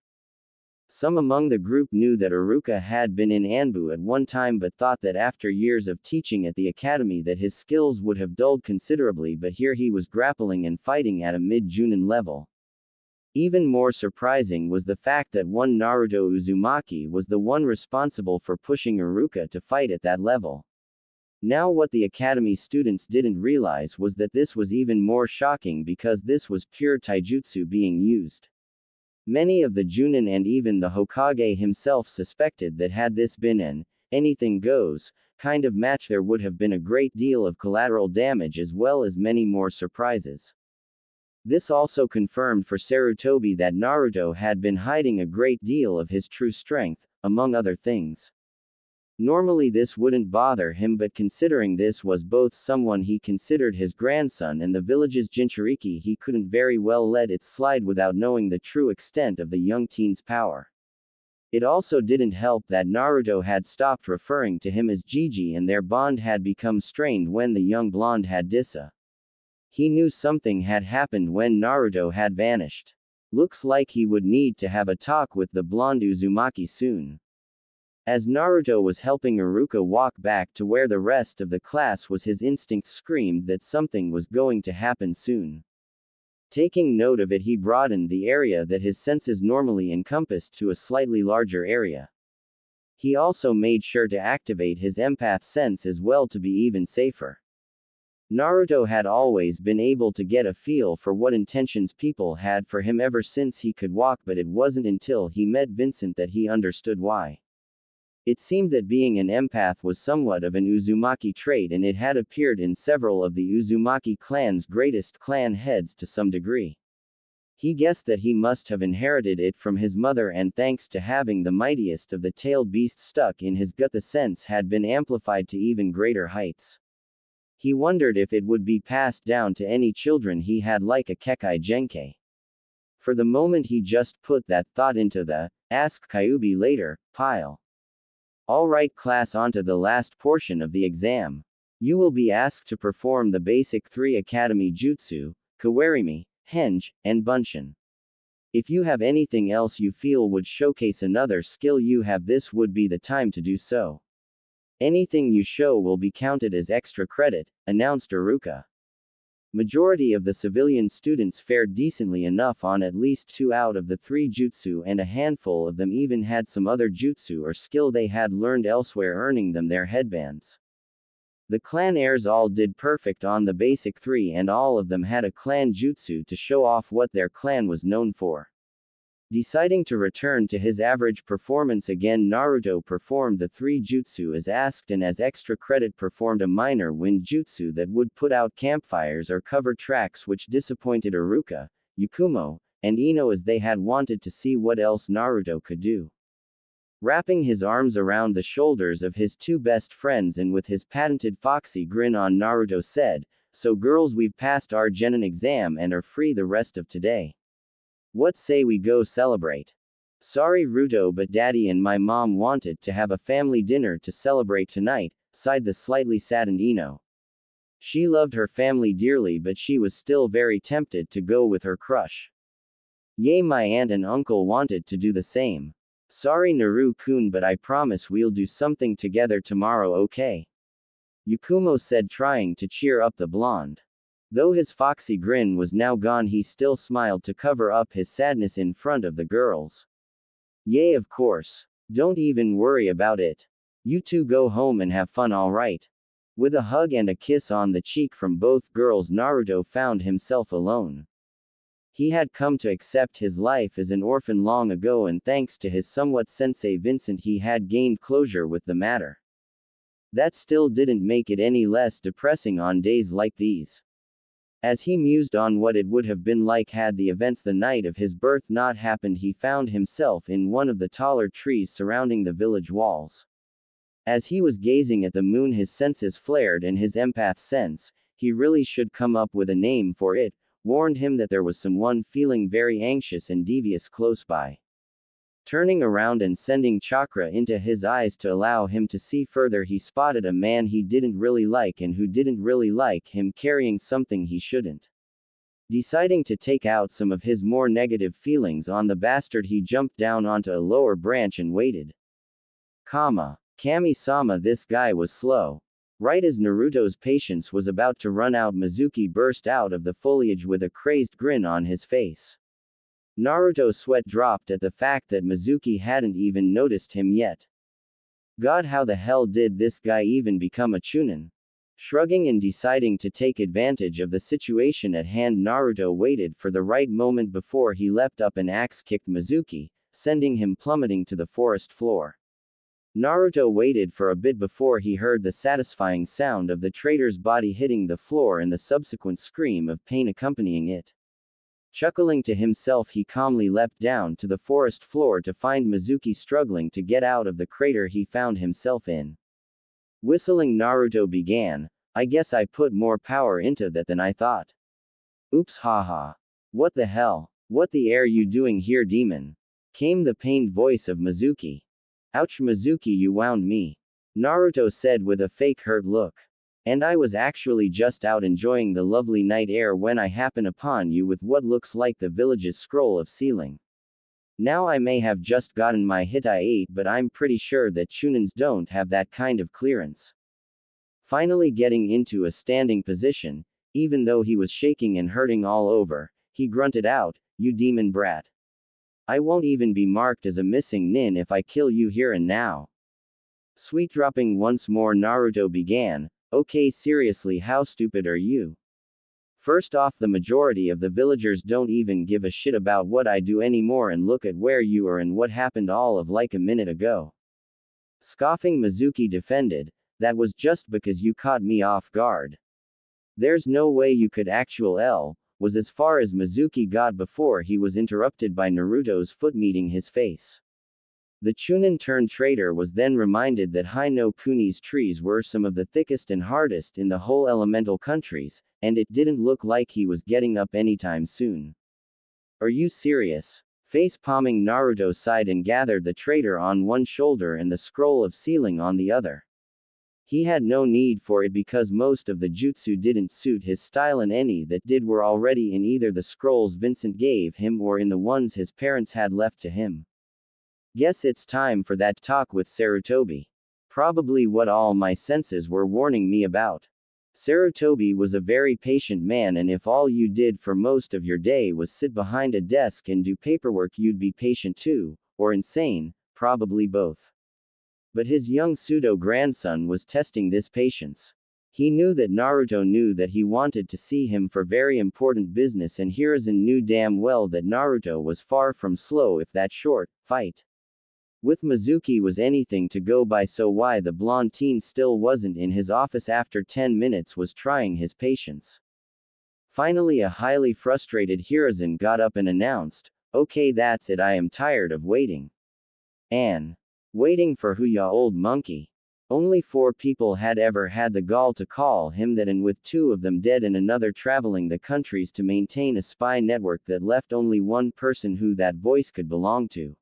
Some among the group knew that Iruka had been in Anbu at one time, but thought that after years of teaching at the academy that his skills would have dulled considerably, but here he was grappling and fighting at a mid-Junin level. Even more surprising was the fact that one Naruto Uzumaki was the one responsible for pushing Iruka to fight at that level. Now what the academy students didn't realize was that this was even more shocking because this was pure taijutsu being used. Many of the Junin and even the Hokage himself suspected that had this been an anything goes kind of match, there would have been a great deal of collateral damage as well as many more surprises. This also confirmed for Sarutobi that Naruto had been hiding a great deal of his true strength, among other things. Normally this wouldn't bother him, but considering this was both someone he considered his grandson and the village's Jinchuriki, he couldn't very well let it slide without knowing the true extent of the young teen's power. It also didn't help that Naruto had stopped referring to him as Gigi and their bond had become strained when the young blonde had Disa. He knew something had happened when Naruto had vanished. Looks like he would need to have a talk with the blonde Uzumaki soon. As Naruto was helping Iruka walk back to where the rest of the class was, his instinct screamed that something was going to happen soon. Taking note of it, he broadened the area that his senses normally encompassed to a slightly larger area. He also made sure to activate his empath sense as well to be even safer. Naruto had always been able to get a feel for what intentions people had for him ever since he could walk, but it wasn't until he met Vincent that he understood why. It seemed that being an empath was somewhat of an Uzumaki trait, and it had appeared in several of the Uzumaki clan's greatest clan heads to some degree. He guessed that he must have inherited it from his mother, and thanks to having the mightiest of the tailed beasts stuck in his gut, the sense had been amplified to even greater heights. He wondered if it would be passed down to any children he had, like a Kekai Genkai. For the moment he just put that thought into the ask Kyuubi later pile. Alright class, onto the last portion of the exam. You will be asked to perform the basic 3 academy jutsu, Kawarimi, Henge, and Bunshin. If you have anything else you feel would showcase another skill you have, this would be the time to do so. Anything you show will be counted as extra credit, announced Iruka. Majority of the civilian students fared decently enough on at least 2 out of the 3 jutsu, and a handful of them even had some other jutsu or skill they had learned elsewhere, earning them their headbands. The clan heirs all did perfect on the basic 3, and all of them had a clan jutsu to show off what their clan was known for. Deciding to return to his average performance again, Naruto performed the 3 jutsu as asked, and as extra credit performed a minor wind jutsu that would put out campfires or cover tracks, which disappointed Iruka, Yakumo, and Ino, as they had wanted to see what else Naruto could do. Wrapping his arms around the shoulders of his 2 best friends and with his patented foxy grin on, Naruto said, "So girls, we've passed our genin exam and are free the rest of today. What say we go celebrate?" "Sorry Ruto, but daddy and my mom wanted to have a family dinner to celebrate tonight," sighed the slightly saddened Ino. She loved her family dearly, but she was still very tempted to go with her crush. "Yay, my aunt and uncle wanted to do the same. Sorry Naru-kun, but I promise we'll do something together tomorrow, okay?" Yakumo said, trying to cheer up the blonde. Though his foxy grin was now gone, he still smiled to cover up his sadness in front of the girls. "Yay, of course. Don't even worry about it. You two go home and have fun, alright?" With a hug and a kiss on the cheek from both girls, Naruto found himself alone. He had come to accept his life as an orphan long ago, and thanks to his somewhat sensei Vincent, he had gained closure with the matter. That still didn't make it any less depressing on days like these. As he mused on what it would have been like had the events the night of his birth not happened, he found himself in one of the taller trees surrounding the village walls. As he was gazing at the moon, his senses flared, and his empath sense, he really should come up with a name for it, warned him that there was someone feeling very anxious and devious close by. Turning around and sending chakra into his eyes to allow him to see further, he spotted a man he didn't really like and who didn't really like him carrying something he shouldn't. Deciding to take out some of his more negative feelings on the bastard, he jumped down onto a lower branch and waited. Kami-sama, this guy was slow. Right as Naruto's patience was about to run out, Mizuki burst out of the foliage with a crazed grin on his face. Naruto's sweat dropped at the fact that Mizuki hadn't even noticed him yet. God, how the hell did this guy even become a chunin? Shrugging and deciding to take advantage of the situation at hand, Naruto waited for the right moment before he leapt up and axe-kicked Mizuki, sending him plummeting to the forest floor. Naruto waited for a bit before he heard the satisfying sound of the traitor's body hitting the floor and the subsequent scream of pain accompanying it. Chuckling to himself, he calmly leapt down to the forest floor to find Mizuki struggling to get out of the crater he found himself in. Whistling, Naruto began, "I guess I put more power into that than I thought. Oops, haha. What the hell? What the air you doing here, demon?" came the pained voice of Mizuki. "Ouch Mizuki, you wound me," Naruto said with a fake hurt look. "And I was actually just out enjoying the lovely night air when I happen upon you with what looks like the village's scroll of sealing. Now I may have just gotten my hit I ate, but I'm pretty sure that chunins don't have that kind of clearance." Finally getting into a standing position, even though he was shaking and hurting all over, he grunted out, "You demon brat. I won't even be marked as a missing nin if I kill you here and now." Sweet dropping once more, Naruto began, Okay, seriously, how stupid are you? First off, the majority of the villagers don't even give a shit about what I do anymore, and look at where you are and what happened all of like a minute ago. Scoffing, Mizuki defended, that was just because you caught me off guard. There's no way you could actual L, was as far as Mizuki got before he was interrupted by Naruto's foot meeting his face. The Chunin turned traitor was then reminded that Hino Kuni's trees were some of the thickest and hardest in the whole elemental countries, and it didn't look like he was getting up anytime soon. Are you serious? Face-palming, Naruto sighed and gathered the traitor on one shoulder and the scroll of sealing on the other. He had no need for it because most of the jutsu didn't suit his style, and any that did were already in either the scrolls Vincent gave him or in the ones his parents had left to him. Guess it's time for that talk with Sarutobi. Probably what all my senses were warning me about. Sarutobi was a very patient man, and if all you did for most of your day was sit behind a desk and do paperwork, you'd be patient too, or insane, probably both. But his young pseudo-grandson was testing this patience. He knew that Naruto knew that he wanted to see him for very important business, and Hiruzen knew damn well that Naruto was far from slow if that short fight with Mizuki was anything to go by, so why the blonde teen still wasn't in his office after 10 minutes was trying his patience. Finally, a highly frustrated Hiruzen got up and announced, "Okay, that's it, I am tired of waiting." Waiting for who, ya old monkey? Only 4 people had ever had the gall to call him that, and with 2 of them dead and another traveling the countries to maintain a spy network that left only one person who that voice could belong to.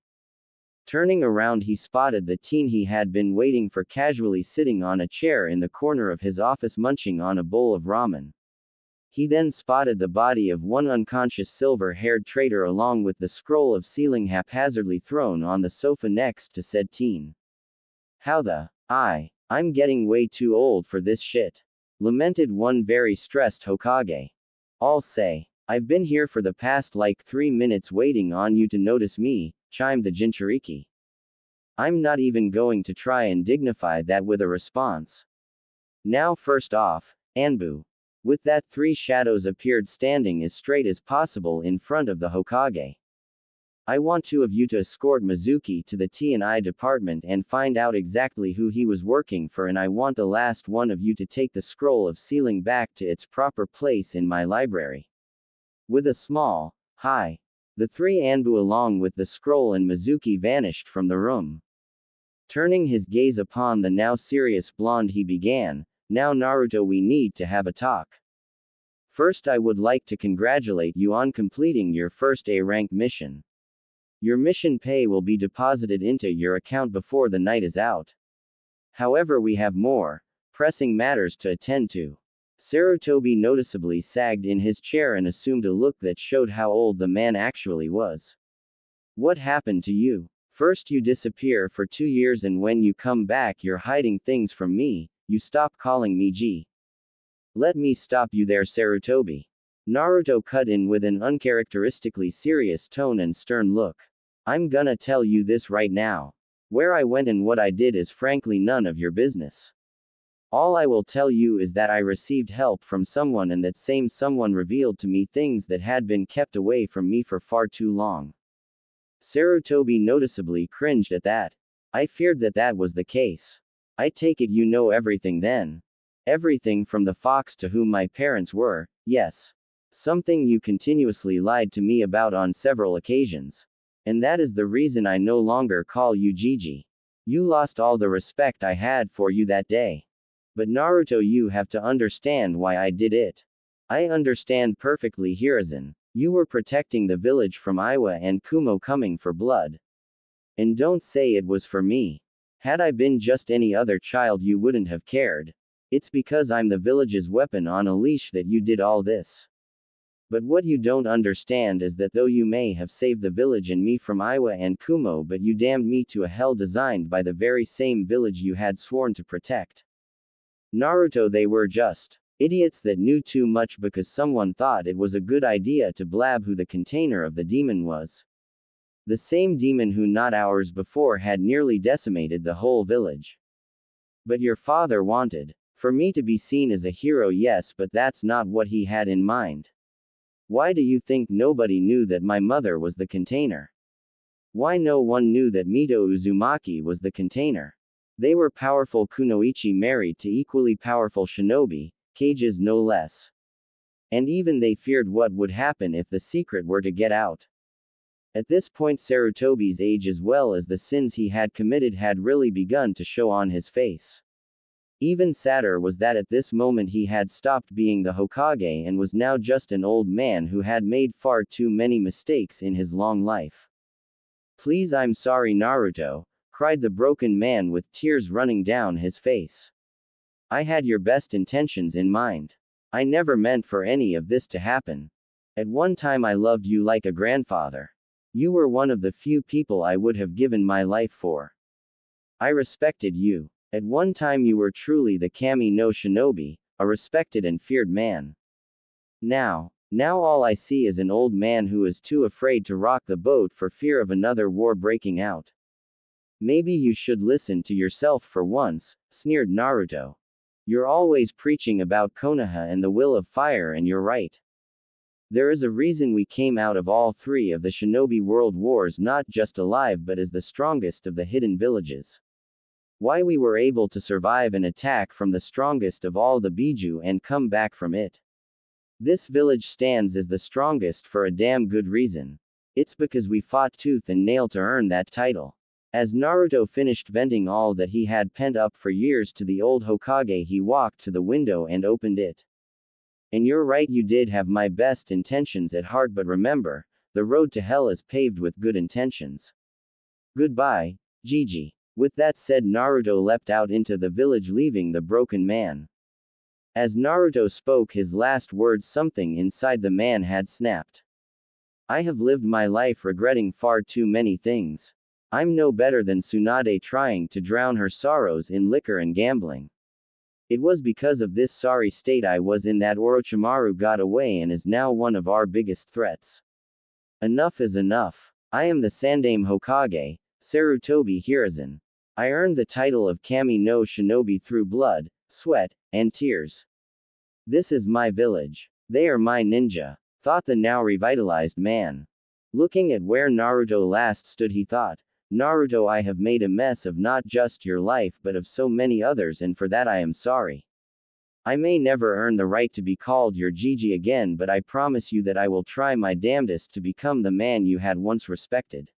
Turning around, he spotted the teen he had been waiting for casually sitting on a chair in the corner of his office munching on a bowl of ramen. He then spotted the body of one unconscious silver-haired traitor along with the scroll of sealing haphazardly thrown on the sofa next to said teen. How the I'm getting way too old for this shit, lamented one very stressed Hokage. I'll say, I've been here for the past like 3 minutes waiting on you to notice me, chimed the Jinchuriki. I'm not even going to try and dignify that with a response. Now, first off, Anbu. With that, 3 shadows appeared standing as straight as possible in front of the Hokage. I want 2 of you to escort Mizuki to the T&I department and find out exactly who he was working for, and I want the last one of you to take the scroll of sealing back to its proper place in my library. With a small hi, the 3 Anbu along with the scroll and Mizuki vanished from the room. Turning his gaze upon the now serious blonde, he began, "Now Naruto, we need to have a talk. First, I would like to congratulate you on completing your first A-rank mission. Your mission pay will be deposited into your account before the night is out. However, we have more pressing matters to attend to." Sarutobi noticeably sagged in his chair and assumed a look that showed how old the man actually was. What happened to you? First you disappear for 2 years, and when you come back you're hiding things from me. You stop calling me G. Let me stop you there, Sarutobi. Naruto cut in with an uncharacteristically serious tone and stern look. I'm gonna tell you this right now. Where I went and what I did is frankly none of your business. All I will tell you is that I received help from someone, and that same someone revealed to me things that had been kept away from me for far too long. Sarutobi noticeably cringed at that. I feared that that was the case. I take it you know everything then. Everything from the fox to whom my parents were, yes. Something you continuously lied to me about on several occasions. And that is the reason I no longer call you Gigi. You lost all the respect I had for you that day. But Naruto, you have to understand why I did it. I understand perfectly, Hiruzen. You were protecting the village from Iwa and Kumo coming for blood. And don't say it was for me. Had I been just any other child you wouldn't have cared. It's because I'm the village's weapon on a leash that you did all this. But what you don't understand is that though you may have saved the village and me from Iwa and Kumo, but you damned me to a hell designed by the very same village you had sworn to protect. Naruto, they were just idiots that knew too much because someone thought it was a good idea to blab who the container of the demon was. The same demon who not hours before had nearly decimated the whole village. But your father wanted For me to be seen as a hero, yes, but that's not what he had in mind. Why do you think nobody knew that my mother was the container? Why no one knew that Mito Uzumaki was the container? They were powerful kunoichi married to equally powerful shinobi, cages no less. And even they feared what would happen if the secret were to get out. At this point Sarutobi's age as well as the sins he had committed had really begun to show on his face. Even sadder was that at this moment he had stopped being the Hokage and was now just an old man who had made far too many mistakes in his long life. Please, I'm sorry, Naruto, cried the broken man with tears running down his face. I had your best intentions in mind. I never meant for any of this to happen. At one time I loved you like a grandfather. You were one of the few people I would have given my life for. I respected you. At one time you were truly the Kami no Shinobi, a respected and feared man. Now all I see is an old man who is too afraid to rock the boat for fear of another war breaking out. Maybe you should listen to yourself for once, sneered Naruto. You're always preaching about Konoha and the will of fire, and you're right. There is a reason we came out of all three of the Shinobi World Wars not just alive but as the strongest of the hidden villages. Why we were able to survive an attack from the strongest of all the Biju and come back from it. This village stands as the strongest for a damn good reason. It's because we fought tooth and nail to earn that title. As Naruto finished venting all that he had pent up for years to the old Hokage, he walked to the window and opened it. And you're right, you did have my best intentions at heart, but remember, the road to hell is paved with good intentions. Goodbye, Gigi. With that said, Naruto leapt out into the village, leaving the broken man. As Naruto spoke his last words, something inside the man had snapped. I have lived my life regretting far too many things. I'm no better than Tsunade trying to drown her sorrows in liquor and gambling. It was because of this sorry state I was in that Orochimaru got away and is now one of our biggest threats. Enough is enough. I am the Sandaime Hokage, Sarutobi Hiruzen. I earned the title of Kami no Shinobi through blood, sweat, and tears. This is my village. They are my ninja, thought the now revitalized man. Looking at where Naruto last stood, he thought, Naruto, I have made a mess of not just your life but of so many others, and for that I am sorry. I may never earn the right to be called your Gigi again, but I promise you that I will try my damnedest to become the man you had once respected.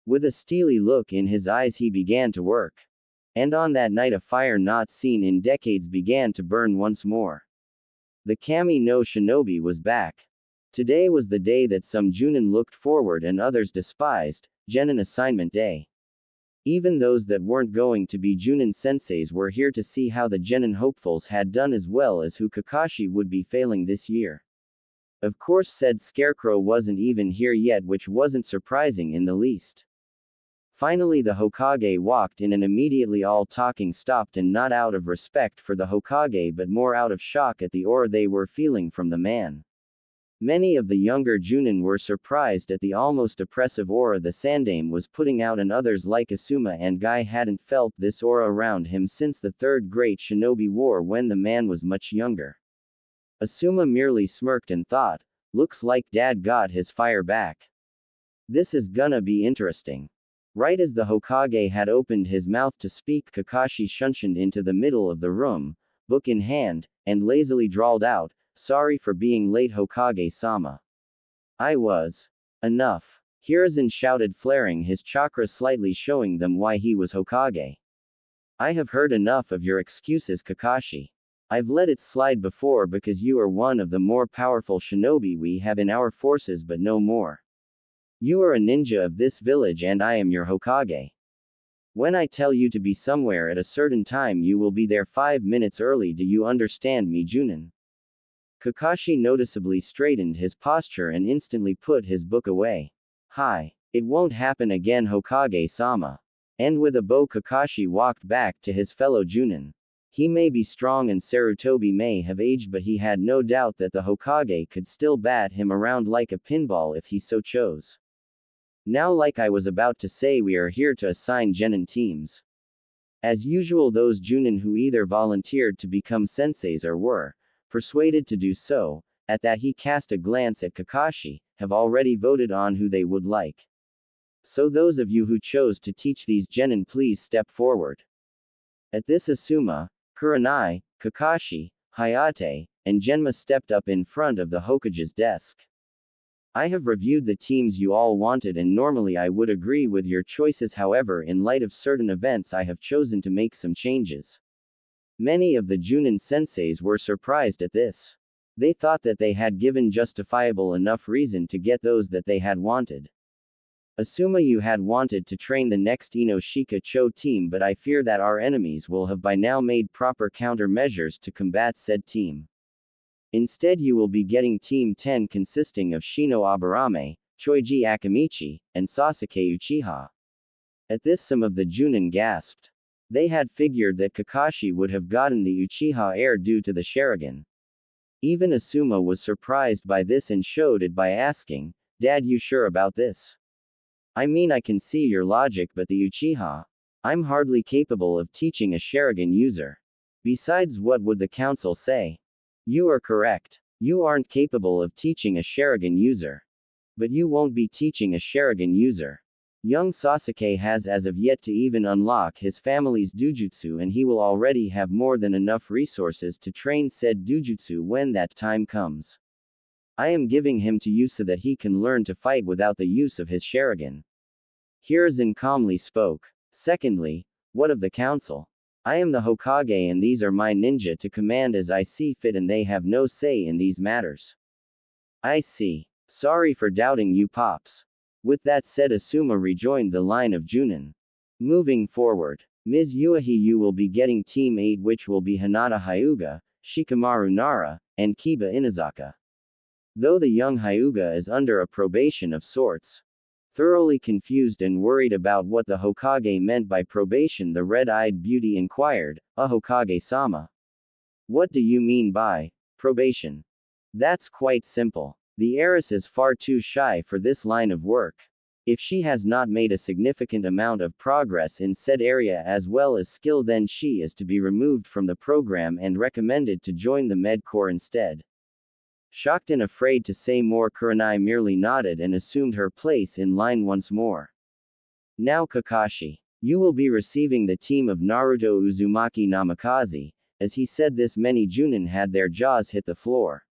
With a steely look in his eyes he began to work. And on that night a fire not seen in decades began to burn once more. The Kami no Shinobi was back. Today was the day that some Junin looked forward and others despised, Genin Assignment Day. Even those that weren't going to be Junin senseis were here to see how the Genin hopefuls had done as well as who Kakashi would be failing this year. Of course said Scarecrow wasn't even here yet, which wasn't surprising in the least. Finally the Hokage walked in and immediately all talking stopped, and not out of respect for the Hokage but more out of shock at the aura they were feeling from the man. Many of the younger Junin were surprised at the almost oppressive aura the Sandaime was putting out, and others like Asuma and Guy hadn't felt this aura around him since the Third Great Shinobi War when the man was much younger. Asuma merely smirked and thought, looks like Dad got his fire back. This is gonna be interesting. Right as the Hokage had opened his mouth to speak, Kakashi shunshined into the middle of the room, book in hand, and lazily drawled out, sorry for being late, Hokage-sama. I was. Enough. Hiruzen shouted, flaring his chakra slightly, showing them why he was Hokage. I have heard enough of your excuses, Kakashi. I've let it slide before because you are one of the more powerful shinobi we have in our forces, but no more. You are a ninja of this village and I am your Hokage. When I tell you to be somewhere at a certain time, you will be there 5 minutes early. Do you understand me, Junin? Kakashi noticeably straightened his posture and instantly put his book away. Hi. It won't happen again, Hokage-sama. And with a bow Kakashi walked back to his fellow Junin. He may be strong and Sarutobi may have aged, but he had no doubt that the Hokage could still bat him around like a pinball if he so chose. Now, like I was about to say, we are here to assign Genin teams. As usual, those Junin who either volunteered to become senseis or were persuaded to do so, at that he cast a glance at Kakashi, have already voted on who they would like. So those of you who chose to teach these genin, please step forward. At this, Asuma, Kurenai, Kakashi, Hayate, and Genma stepped up in front of the Hokage's desk. I have reviewed the teams you all wanted, and normally I would agree with your choices. However, in light of certain events, I have chosen to make some changes. Many of the Junin senseis were surprised at this. They thought that they had given justifiable enough reason to get those that they had wanted. Asuma, you had wanted to train the next Inoshika Cho team, but I fear that our enemies will have by now made proper countermeasures to combat said team. Instead, you will be getting Team 10 consisting of Shino Aburame, Choiji Akamichi, and Sasuke Uchiha. At this, some of the Junin gasped. They had figured that Kakashi would have gotten the Uchiha heir due to the Sharingan. Even Asuma was surprised by this and showed it by asking, "Dad, you sure about this? I mean, I can see your logic, but the Uchiha? I'm hardly capable of teaching a Sharingan user. Besides, what would the council say?" "You are correct. You aren't capable of teaching a Sharingan user. But you won't be teaching a Sharingan user. Young Sasuke has as of yet to even unlock his family's dujutsu, and he will already have more than enough resources to train said dujutsu when that time comes. I am giving him to you so that he can learn to fight without the use of his Sharingan." Hiruzen calmly spoke. "Secondly, what of the council? I am the Hokage, and these are my ninja to command as I see fit, and they have no say in these matters." "I see. Sorry for doubting you, Pops." With that said, Asuma rejoined the line of Junin. Moving forward, Ms. Yuahi, you will be getting Team 8, which will be Hinata Hyuga, Shikamaru Nara, and Kiba Inazaka. Though the young Hyuga is under a probation of sorts. Thoroughly confused and worried about what the Hokage meant by probation, the red-eyed beauty inquired, Hokage-sama. What do you mean by probation?" "That's quite simple. The heiress is far too shy for this line of work. If she has not made a significant amount of progress in said area as well as skill, then she is to be removed from the program and recommended to join the Med Corps instead." Shocked and afraid to say more, Kurenai merely nodded and assumed her place in line once more. "Now, Kakashi, you will be receiving the team of Naruto Uzumaki Namikaze." As he said this, many Junin had their jaws hit the floor.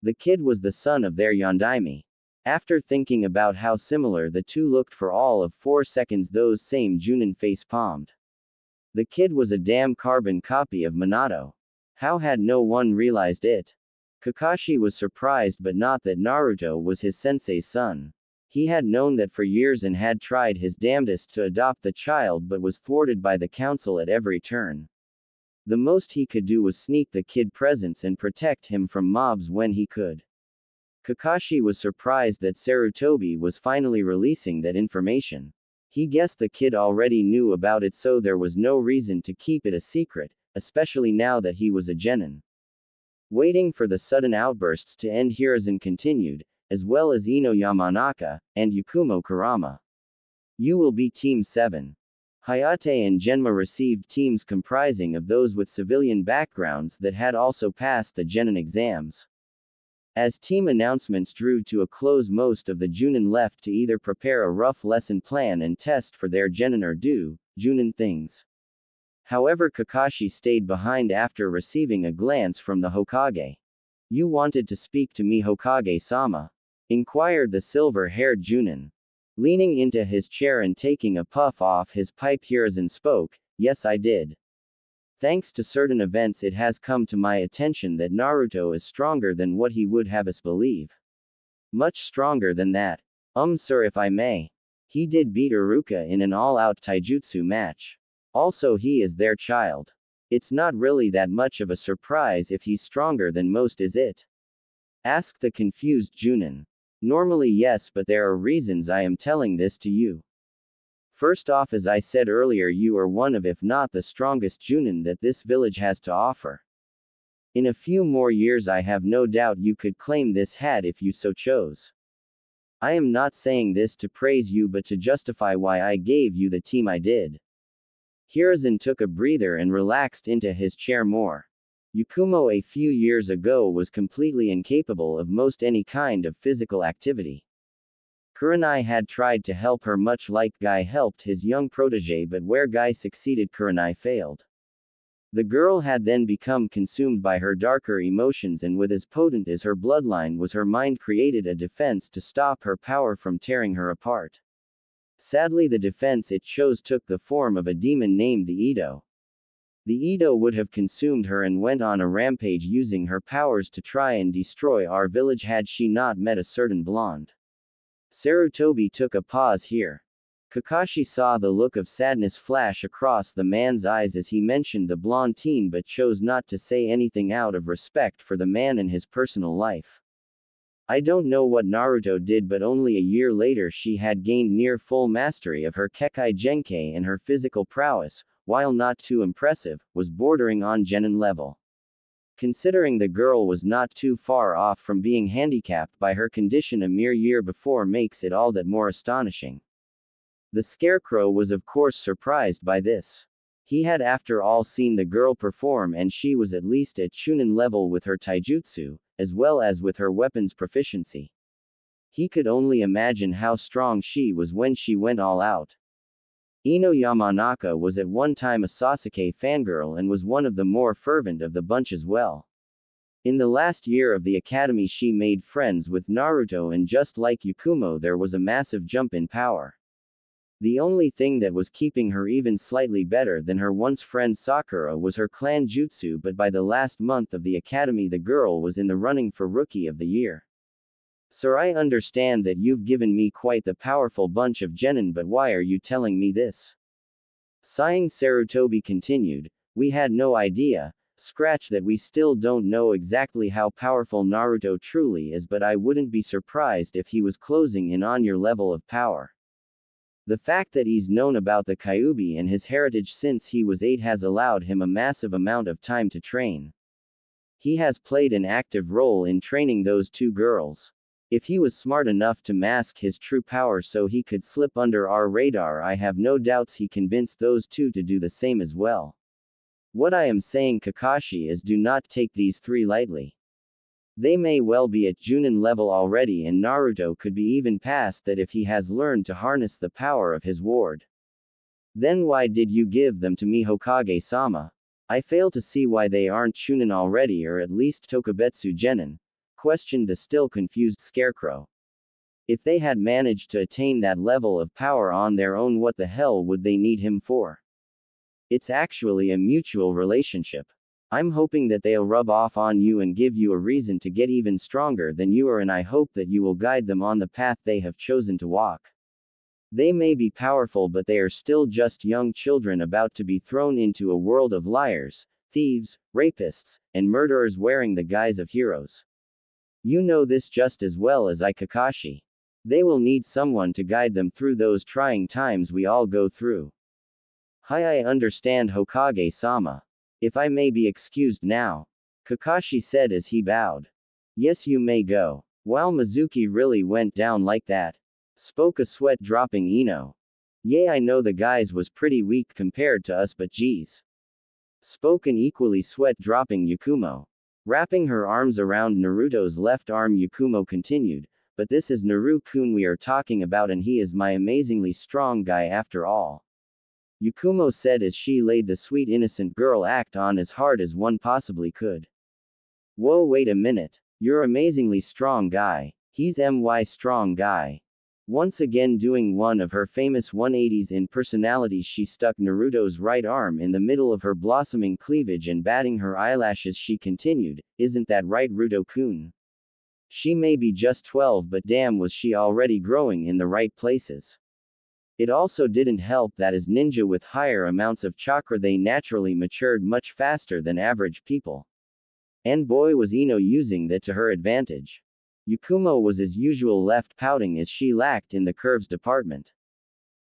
The kid was the son of their Yondaime. After thinking about how similar the two looked for all of 4 seconds, those same Junin face-palmed. The kid was a damn carbon copy of Minato. How had no one realized it? Kakashi was surprised, but not that Naruto was his sensei's son. He had known that for years and had tried his damnedest to adopt the child, but was thwarted by the council at every turn. The most he could do was sneak the kid presents and protect him from mobs when he could. Kakashi was surprised that Sarutobi was finally releasing that information. He guessed the kid already knew about it, so there was no reason to keep it a secret, especially now that he was a genin. Waiting for the sudden outbursts to end, Hiruzen continued, as well as Ino Yamanaka, and Yakumo Kurama. You will be Team 7. Hayate and Genma received teams comprising of those with civilian backgrounds that had also passed the genin exams. As team announcements drew to a close, most of the Junin left to either prepare a rough lesson plan and test for their genin or do Junin things. However, Kakashi stayed behind after receiving a glance from the Hokage. "You wanted to speak to me, Hokage-sama?" inquired the silver-haired Junin. Leaning into his chair and taking a puff off his pipe, Hiruzen spoke, "Yes, I did. Thanks to certain events, it has come to my attention that Naruto is stronger than what he would have us believe. Much stronger than that. Sir, if I may. He did beat Iruka in an all-out taijutsu match. Also, he is their child. It's not really that much of a surprise if he's stronger than most, is it?" asked the confused Junin. "Normally yes, but there are reasons I am telling this to you. First off, as I said earlier, you are one of, if not the strongest Junin that this village has to offer. In a few more years, I have no doubt you could claim this hat if you so chose. I am not saying this to praise you, but to justify why I gave you the team I did. Hiruzen took a breather and relaxed into his chair more. Yakumo a few years ago was completely incapable of most any kind of physical activity. Kurenai had tried to help her much like Guy helped his young protege, but where Guy succeeded Kurenai failed. The girl had then become consumed by her darker emotions, and with as potent as her bloodline was her mind created a defense to stop her power from tearing her apart. Sadly, the defense it chose took the form of a demon named the Edo. The Edo would have consumed her and went on a rampage using her powers to try and destroy our village had she not met a certain blonde. Sarutobi took a pause here. Kakashi saw the look of sadness flash across the man's eyes as he mentioned the blonde teen, but chose not to say anything out of respect for the man and his personal life. I don't know what Naruto did, but only a year later she had gained near full mastery of her Kekkei Genkai, and her physical prowess, while not too impressive, was bordering on genin level. Considering the girl was not too far off from being handicapped by her condition a mere year before makes it all that more astonishing. The Scarecrow was of course surprised by this. He had after all seen the girl perform, and she was at least at Chunin level with her taijutsu, as well as with her weapons proficiency. He could only imagine how strong she was when she went all out. Ino Yamanaka was at one time a Sasuke fangirl and was one of the more fervent of the bunch as well. In the last year of the academy she made friends with Naruto, and just like Yakumo there was a massive jump in power. The only thing that was keeping her even slightly better than her once friend Sakura was her clan jutsu, but by the last month of the academy the girl was in the running for Rookie of the Year. Sir, I understand that you've given me quite the powerful bunch of genin, but why are you telling me this? Sighing, Sarutobi continued, we had no idea, scratch that we still don't know exactly how powerful Naruto truly is, but I wouldn't be surprised if he was closing in on your level of power. The fact that he's known about the Kyuubi and his heritage since he was 8 has allowed him a massive amount of time to train. He has played an active role in training those two girls. If he was smart enough to mask his true power so he could slip under our radar, I have no doubts he convinced those two to do the same as well. What I am saying, Kakashi, is do not take these three lightly. They may well be at Junin level already, and Naruto could be even past that if he has learned to harness the power of his ward. Then why did you give them to me, Hokage-sama? I fail to see why they aren't Chunin already, or at least Tokubetsu Genin, questioned the still confused Scarecrow. If they had managed to attain that level of power on their own, what the hell would they need him for? It's actually a mutual relationship. I'm hoping that they'll rub off on you and give you a reason to get even stronger than you are, and I hope that you will guide them on the path they have chosen to walk. They may be powerful, but they are still just young children about to be thrown into a world of liars, thieves, rapists, and murderers wearing the guise of heroes. You know this just as well as I, Kakashi. They will need someone to guide them through those trying times we all go through. I understand, Hokage-sama. If I may be excused now, Kakashi said as he bowed. Yes, you may go. Wow, Mizuki really went down like that? Spoke a sweat-dropping Ino. Yeah, I know the guys was pretty weak compared to us, but geez. Spoke an equally sweat-dropping Yakumo. Wrapping her arms around Naruto's left arm, Yakumo continued, but this is Naru-kun we are talking about, and he is my amazingly strong guy after all. Yakumo said as she laid the sweet innocent girl act on as hard as one possibly could. Whoa, wait a minute. You're amazingly strong guy. He's my strong guy. Once again doing one of her famous 180s in personality, she stuck Naruto's right arm in the middle of her blossoming cleavage and batting her eyelashes she continued, isn't that right, Ruto-kun? She may be just 12, but damn was she already growing in the right places. It also didn't help that as ninja with higher amounts of chakra they naturally matured much faster than average people. And boy was Ino using that to her advantage. Yakumo was as usual left pouting as she lacked in the curves department.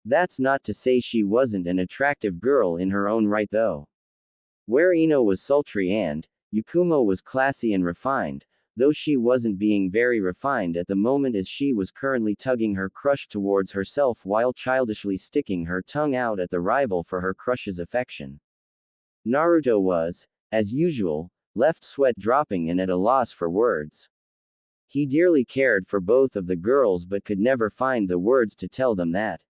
That's not to say she wasn't an attractive girl in her own right though. Where Ino was sultry and Yakumo was classy and refined, though she wasn't being very refined at the moment as she was currently tugging her crush towards herself while childishly sticking her tongue out at the rival for her crush's affection. Naruto was, as usual, left sweat dropping and at a loss for words. He dearly cared for both of the girls but could never find the words to tell them that.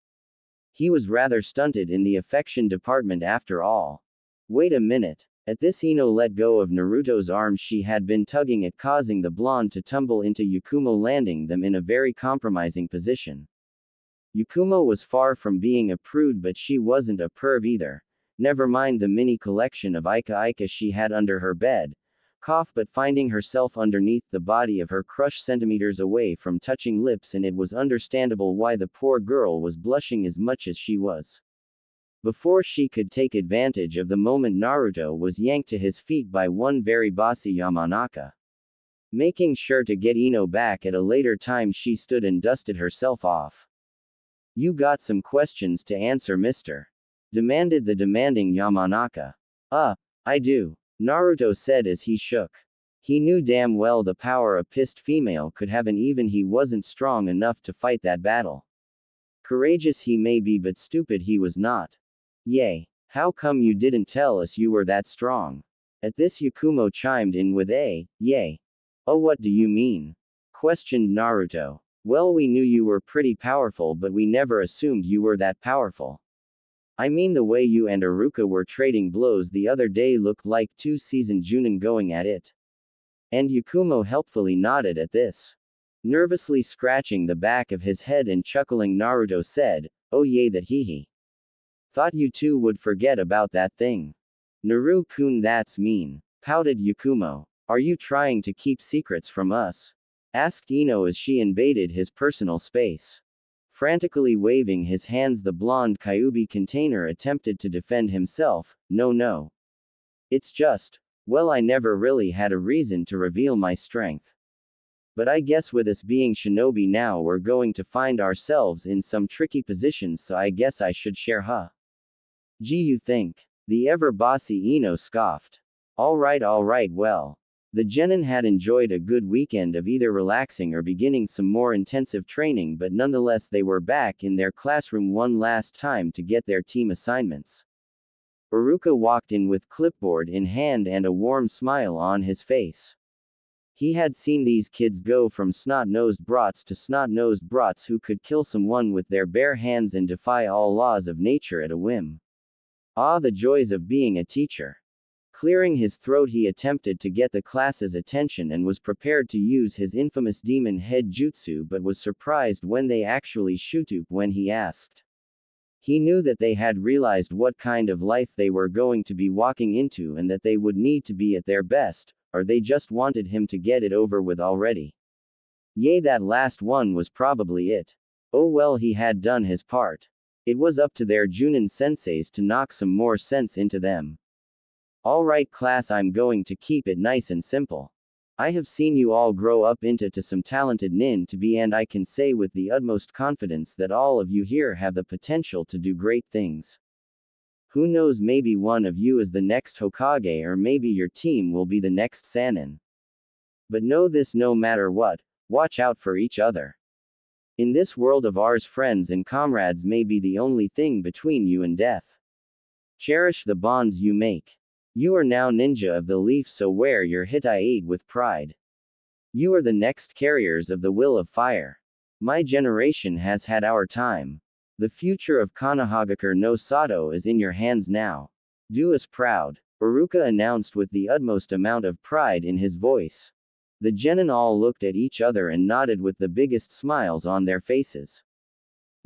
He was rather stunted in the affection department after all. Wait a minute. At this, Ino let go of Naruto's arm she had been tugging at, causing the blonde to tumble into Yakumo, landing them in a very compromising position. Yakumo was far from being a prude, but she wasn't a perv either. Never mind the mini collection of Ika she had under her bed. But finding herself underneath the body of her crush centimeters away from touching lips, and it was understandable why the poor girl was blushing as much as she was. Before she could take advantage of the moment, Naruto was yanked to his feet by one very bossy Yamanaka. Making sure to get Ino back at a later time, she stood and dusted herself off. "You got some questions to answer, mister?" demanded the demanding Yamanaka. I do," Naruto said as he shook. He knew damn well the power a pissed female could have, and even he wasn't strong enough to fight that battle. Courageous he may be, but stupid he was not. "Yay. How come you didn't tell us you were that strong?" At this, Yakumo chimed in with a, "Yay. Oh, what do you mean?" questioned Naruto. "Well, we knew you were pretty powerful, but we never assumed you were that powerful. I mean, the way you and Iruka were trading blows the other day looked like two seasoned Junin going at it." And Yakumo helpfully nodded at this. Nervously scratching the back of his head and chuckling, Naruto said, "Oh yay, that hee. Thought you two would forget about that thing." "Naru-kun, that's mean," pouted Yakumo. "Are you trying to keep secrets from us?" asked Ino as she invaded his personal space. Frantically waving his hands, the blonde Kyuubi container attempted to defend himself. No. It's just, well, I never really had a reason to reveal my strength. But I guess with us being shinobi now, we're going to find ourselves in some tricky positions, so I guess I should share, huh? Gee, you think? The ever bossy Ino scoffed. Alright, well. The genin had enjoyed a good weekend of either relaxing or beginning some more intensive training, but nonetheless they were back in their classroom one last time to get their team assignments. Iruka walked in with clipboard in hand and a warm smile on his face. He had seen these kids go from snot-nosed brats to snot-nosed brats who could kill someone with their bare hands and defy all laws of nature at a whim. The joys of being a teacher. Clearing his throat, he attempted to get the class's attention and was prepared to use his infamous demon head jutsu, but was surprised when they actually shutu when he asked. He knew that they had realized what kind of life they were going to be walking into and that they would need to be at their best, or they just wanted him to get it over with already. Yay, that last one was probably it. Oh well, he had done his part. It was up to their Junin senseis to knock some more sense into them. Alright class, I'm going to keep it nice and simple. I have seen you all grow up into some talented nin to be, and I can say with the utmost confidence that all of you here have the potential to do great things. Who knows, maybe one of you is the next Hokage, or maybe your team will be the next Sannin. But know this, no matter what, watch out for each other. In this world of ours, friends and comrades may be the only thing between you and death. Cherish the bonds you make. You are now ninja of the leaf, so wear your hitai with pride. You are the next carriers of the will of fire. My generation has had our time. The future of Konohagakure no Sato is in your hands now. Do us proud, Iruka announced with the utmost amount of pride in his voice. The genin all looked at each other and nodded with the biggest smiles on their faces.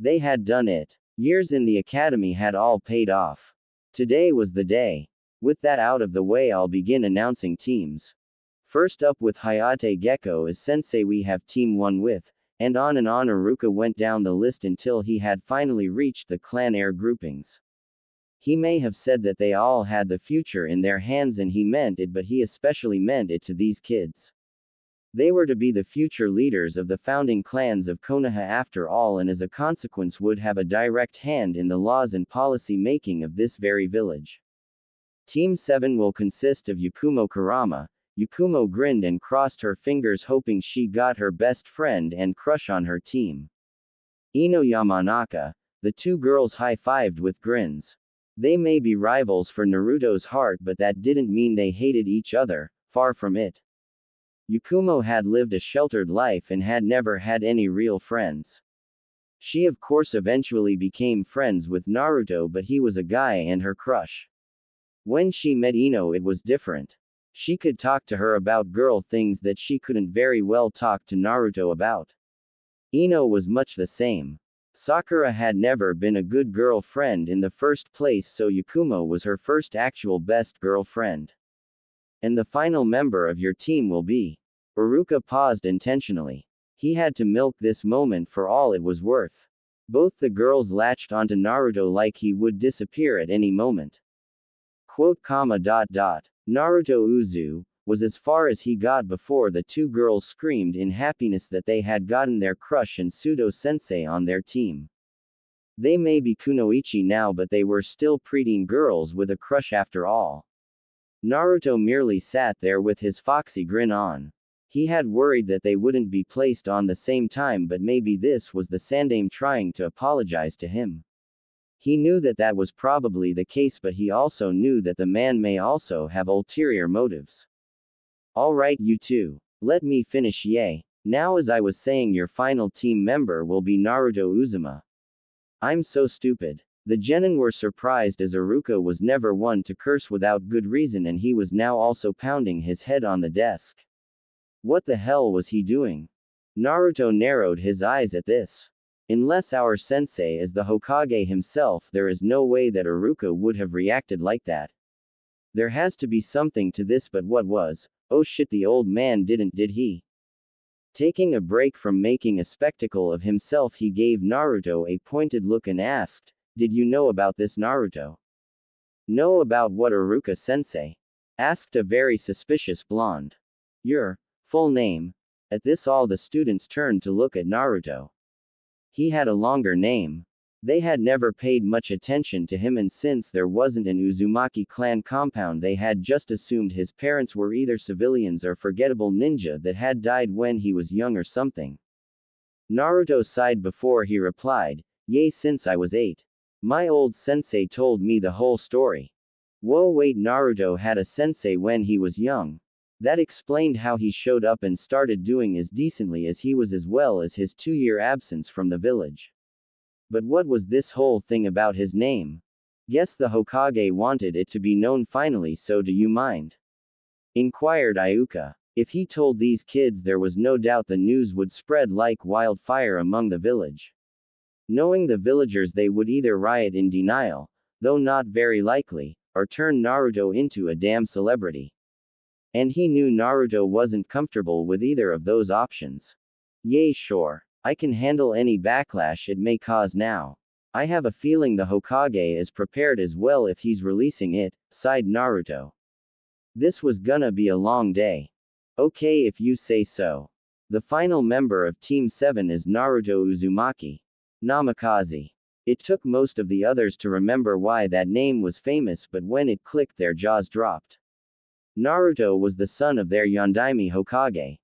They had done it. Years in the academy had all paid off. Today was the day. With that out of the way, I'll begin announcing teams. First up with Hayate Gecko as sensei, we have Team 1 with, and on Iruka went down the list until he had finally reached the clan air groupings. He may have said that they all had the future in their hands, and he meant it, but he especially meant it to these kids. They were to be the future leaders of the founding clans of Konoha after all, and as a consequence would have a direct hand in the laws and policy making of this very village. Team 7 will consist of Yakumo Kurama, Yakumo grinned and crossed her fingers hoping she got her best friend and crush on her team. Ino Yamanaka, the two girls high-fived with grins. They may be rivals for Naruto's heart, but that didn't mean they hated each other, far from it. Yakumo had lived a sheltered life and had never had any real friends. She of course eventually became friends with Naruto, but he was a guy and her crush. When she met Ino it was different. She could talk to her about girl things that she couldn't very well talk to Naruto about. Ino was much the same. Sakura had never been a good girlfriend in the first place, so Yakumo was her first actual best girlfriend. And the final member of your team will be. Iruka paused intentionally. He had to milk this moment for all it was worth. Both the girls latched onto Naruto like he would disappear at any moment. Naruto Uzu was as far as he got before the two girls screamed in happiness that they had gotten their crush and pseudo-sensei on their team. They may be kunoichi now, but they were still preteen girls with a crush after all. Naruto merely sat there with his foxy grin on. He had worried that they wouldn't be placed on the same time, but maybe this was the Sandaime trying to apologize to him. He knew that that was probably the case, but he also knew that the man may also have ulterior motives. Alright, you two. Let me finish. Yay. Now, as I was saying, your final team member will be Naruto Uzuma. I'm so stupid. The genin were surprised as Iruka was never one to curse without good reason, and he was now also pounding his head on the desk. What the hell was he doing? Naruto narrowed his eyes at this. Unless our sensei is the Hokage himself, there is no way that Iruka would have reacted like that. There has to be something to this, but what was? Oh shit, the old man did he? Taking a break from making a spectacle of himself, he gave Naruto a pointed look and asked, "Did you know about this, Naruto?" "Know about what, Iruka-sensei?" asked a very suspicious blonde. "Your full name?" At this, all the students turned to look at Naruto. He had a longer name. They had never paid much attention to him, and since there wasn't an Uzumaki clan compound, they had just assumed his parents were either civilians or forgettable ninja that had died when he was young or something. Naruto sighed before he replied, "Yay, since I was 8. My old sensei told me the whole story." Whoa, wait, Naruto had a sensei when he was young. That explained how he showed up and started doing as decently as he was, as well as his 2-year absence from the village. But what was this whole thing about his name? Guess the Hokage wanted it to be known finally, so do you mind? Inquired Iuka. If he told these kids, there was no doubt the news would spread like wildfire among the village. Knowing the villagers, they would either riot in denial, though not very likely, or turn Naruto into a damn celebrity. And he knew Naruto wasn't comfortable with either of those options. Yay, sure. I can handle any backlash it may cause now. I have a feeling the Hokage is prepared as well if he's releasing it, sighed Naruto. This was gonna be a long day. Okay, if you say so. The final member of Team 7 is Naruto Uzumaki. Namikaze. It took most of the others to remember why that name was famous, but when it clicked, their jaws dropped. Naruto was the son of their Yondaime Hokage.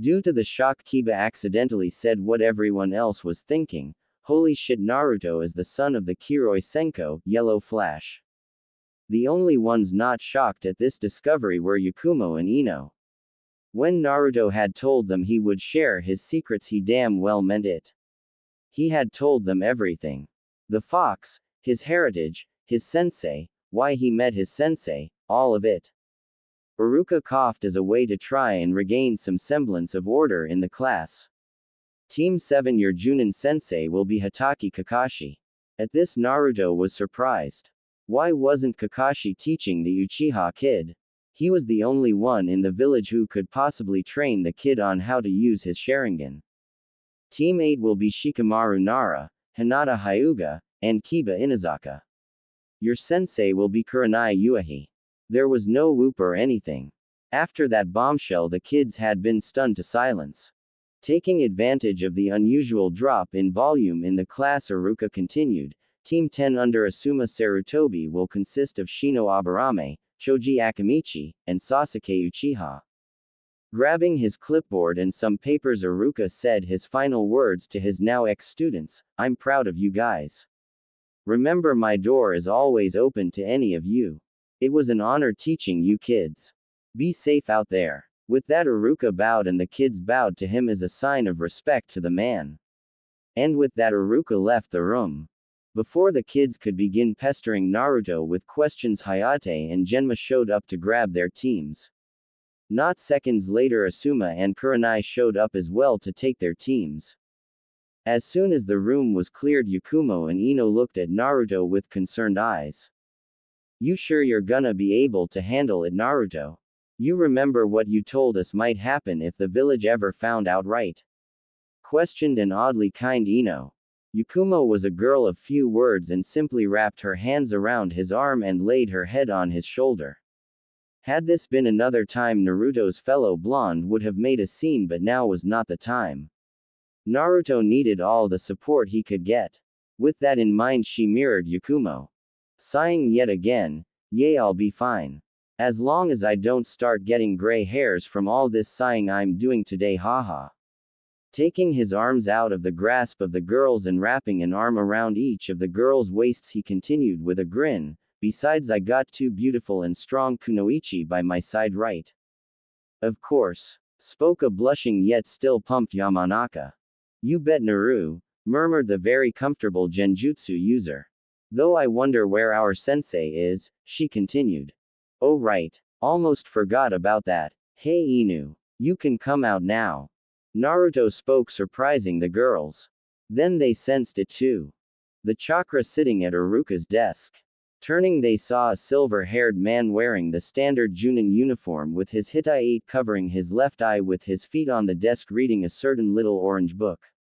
Due to the shock, Kiba accidentally said what everyone else was thinking: holy shit, Naruto is the son of the Kiroi Senko, Yellow Flash. The only ones not shocked at this discovery were Yakumo and Ino. When Naruto had told them he would share his secrets, he damn well meant it. He had told them everything. The fox, his heritage, his sensei, why he met his sensei, all of it. Iruka coughed as a way to try and regain some semblance of order in the class. Team 7, your Junin sensei will be Hatake Kakashi. At this, Naruto was surprised. Why wasn't Kakashi teaching the Uchiha kid? He was the only one in the village who could possibly train the kid on how to use his Sharingan. Team 8 will be Shikamaru Nara, Hinata Hyuga, and Kiba Inazaka. Your sensei will be Kurenai Uehi. There was no whoop or anything. After that bombshell, the kids had been stunned to silence. Taking advantage of the unusual drop in volume in the class, Iruka continued, Team 10 under Asuma Sarutobi will consist of Shino Aburame, Choji Akamichi, and Sasuke Uchiha. Grabbing his clipboard and some papers, Iruka said his final words to his now ex-students, "I'm proud of you guys. Remember, my door is always open to any of you. It was an honor teaching you kids. Be safe out there." With that, Iruka bowed and the kids bowed to him as a sign of respect to the man. And with that, Iruka left the room. Before the kids could begin pestering Naruto with questions, Hayate and Genma showed up to grab their teams. Not seconds later, Asuma and Kurenai showed up as well to take their teams. As soon as the room was cleared, Yakumo and Ino looked at Naruto with concerned eyes. "You sure you're gonna be able to handle it, Naruto? You remember what you told us might happen if the village ever found out, right?" questioned an oddly kind Ino. Yakumo was a girl of few words and simply wrapped her hands around his arm and laid her head on his shoulder. Had this been another time, Naruto's fellow blonde would have made a scene, but now was not the time. Naruto needed all the support he could get. With that in mind, she mirrored Yakumo. Sighing yet again, "Yeah, I'll be fine. As long as I don't start getting gray hairs from all this sighing I'm doing today, haha." Taking his arms out of the grasp of the girls and wrapping an arm around each of the girls' waists, he continued with a grin, "Besides, I got two beautiful and strong kunoichi by my side, right?" "Of course," spoke a blushing yet still pumped Yamanaka. "You bet, Naru," murmured the very comfortable genjutsu user. "Though I wonder where our sensei is," she continued. "Oh right. Almost forgot about that. Hey Inu. You can come out now." Naruto spoke, surprising the girls. Then they sensed it too. The chakra sitting at Iruka's desk. Turning, they saw a silver-haired man wearing the standard Junin uniform with his Hittite covering his left eye, with his feet on the desk reading a certain little orange book.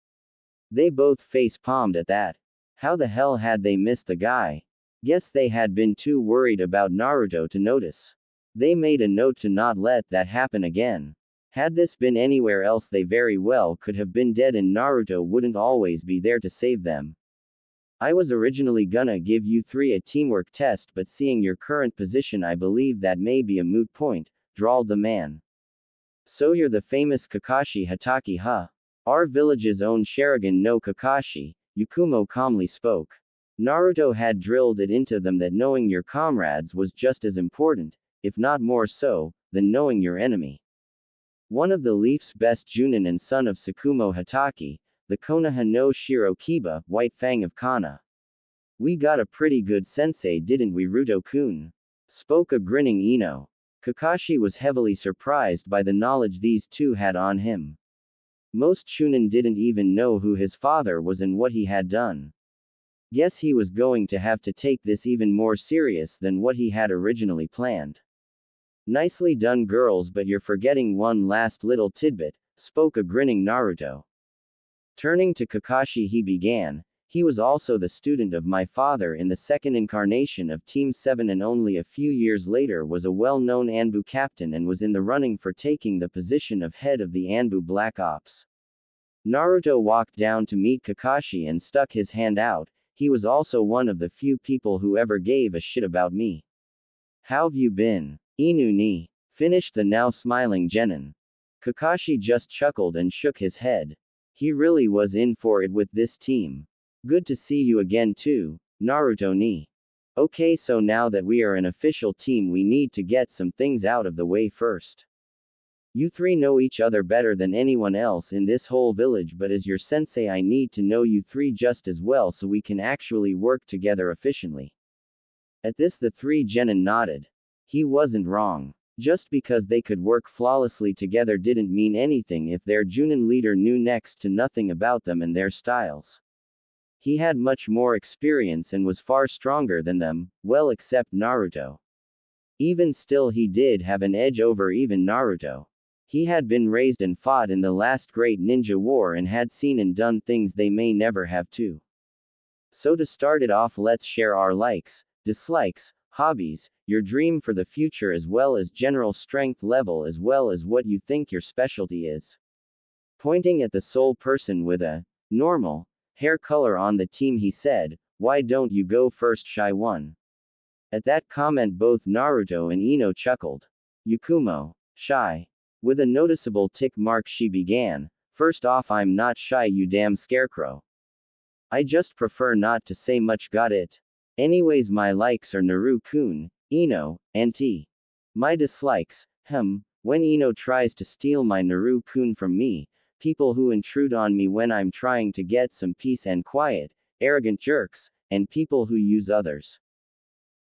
They both face-palmed at that. How the hell had they missed the guy? Guess they had been too worried about Naruto to notice. They made a note to not let that happen again. Had this been anywhere else, they very well could have been dead and Naruto wouldn't always be there to save them. "I was originally gonna give you three a teamwork test, but seeing your current position, I believe that may be a moot point," drawled the man. "So you're the famous Kakashi Hatake, huh? Our village's own Sharingan no Kakashi," Yakumo calmly spoke. Naruto had drilled it into them that knowing your comrades was just as important, if not more so, than knowing your enemy. One of the Leaf's best Junin and son of Tsukumo Hatake, the Konoha no Shirokiba, White Fang of Kana. "We got a pretty good sensei, didn't we, Ruto-kun?" spoke a grinning Ino. Kakashi was heavily surprised by the knowledge these two had on him. Most Chunin didn't even know who his father was and what he had done. Guess he was going to have to take this even more serious than what he had originally planned. "Nicely done, girls, but you're forgetting one last little tidbit," spoke a grinning Naruto. Turning to Kakashi, he began, "He was also the student of my father in the second incarnation of Team 7 and only a few years later was a well-known Anbu captain and was in the running for taking the position of head of the Anbu Black Ops." Naruto walked down to meet Kakashi and stuck his hand out. "He was also one of the few people who ever gave a shit about me. How've you been, Inu ni?" finished the now smiling Genin. Kakashi just chuckled and shook his head. He really was in for it with this team. "Good to see you again too, Naruto ni. Okay, so now that we are an official team, we need to get some things out of the way first. You three know each other better than anyone else in this whole village, but as your sensei, I need to know you three just as well so we can actually work together efficiently." At this, the three Genin nodded. He wasn't wrong. Just because they could work flawlessly together didn't mean anything if their Junin leader knew next to nothing about them and their styles. He had much more experience and was far stronger than them, well, except Naruto. Even still, he did have an edge over even Naruto. He had been raised and fought in the last great ninja war and had seen and done things they may never have too. So to start it off, let's share our likes, dislikes, hobbies, your dream for the future, as well as general strength level, as well as what you think your specialty is. Pointing at the sole person with a normal hair color on the team, he said, "Why don't you go first, Shy One?" At that comment, both Naruto and Ino chuckled. Yakumo, shy. With a noticeable tick mark she began, "First off, I'm not shy, you damn scarecrow. I just prefer not to say much, got it? Anyways, my likes are Naru-kun, Ino, and T. My dislikes, when Ino tries to steal my Naru-kun from me, people who intrude on me when I'm trying to get some peace and quiet, arrogant jerks, and people who use others.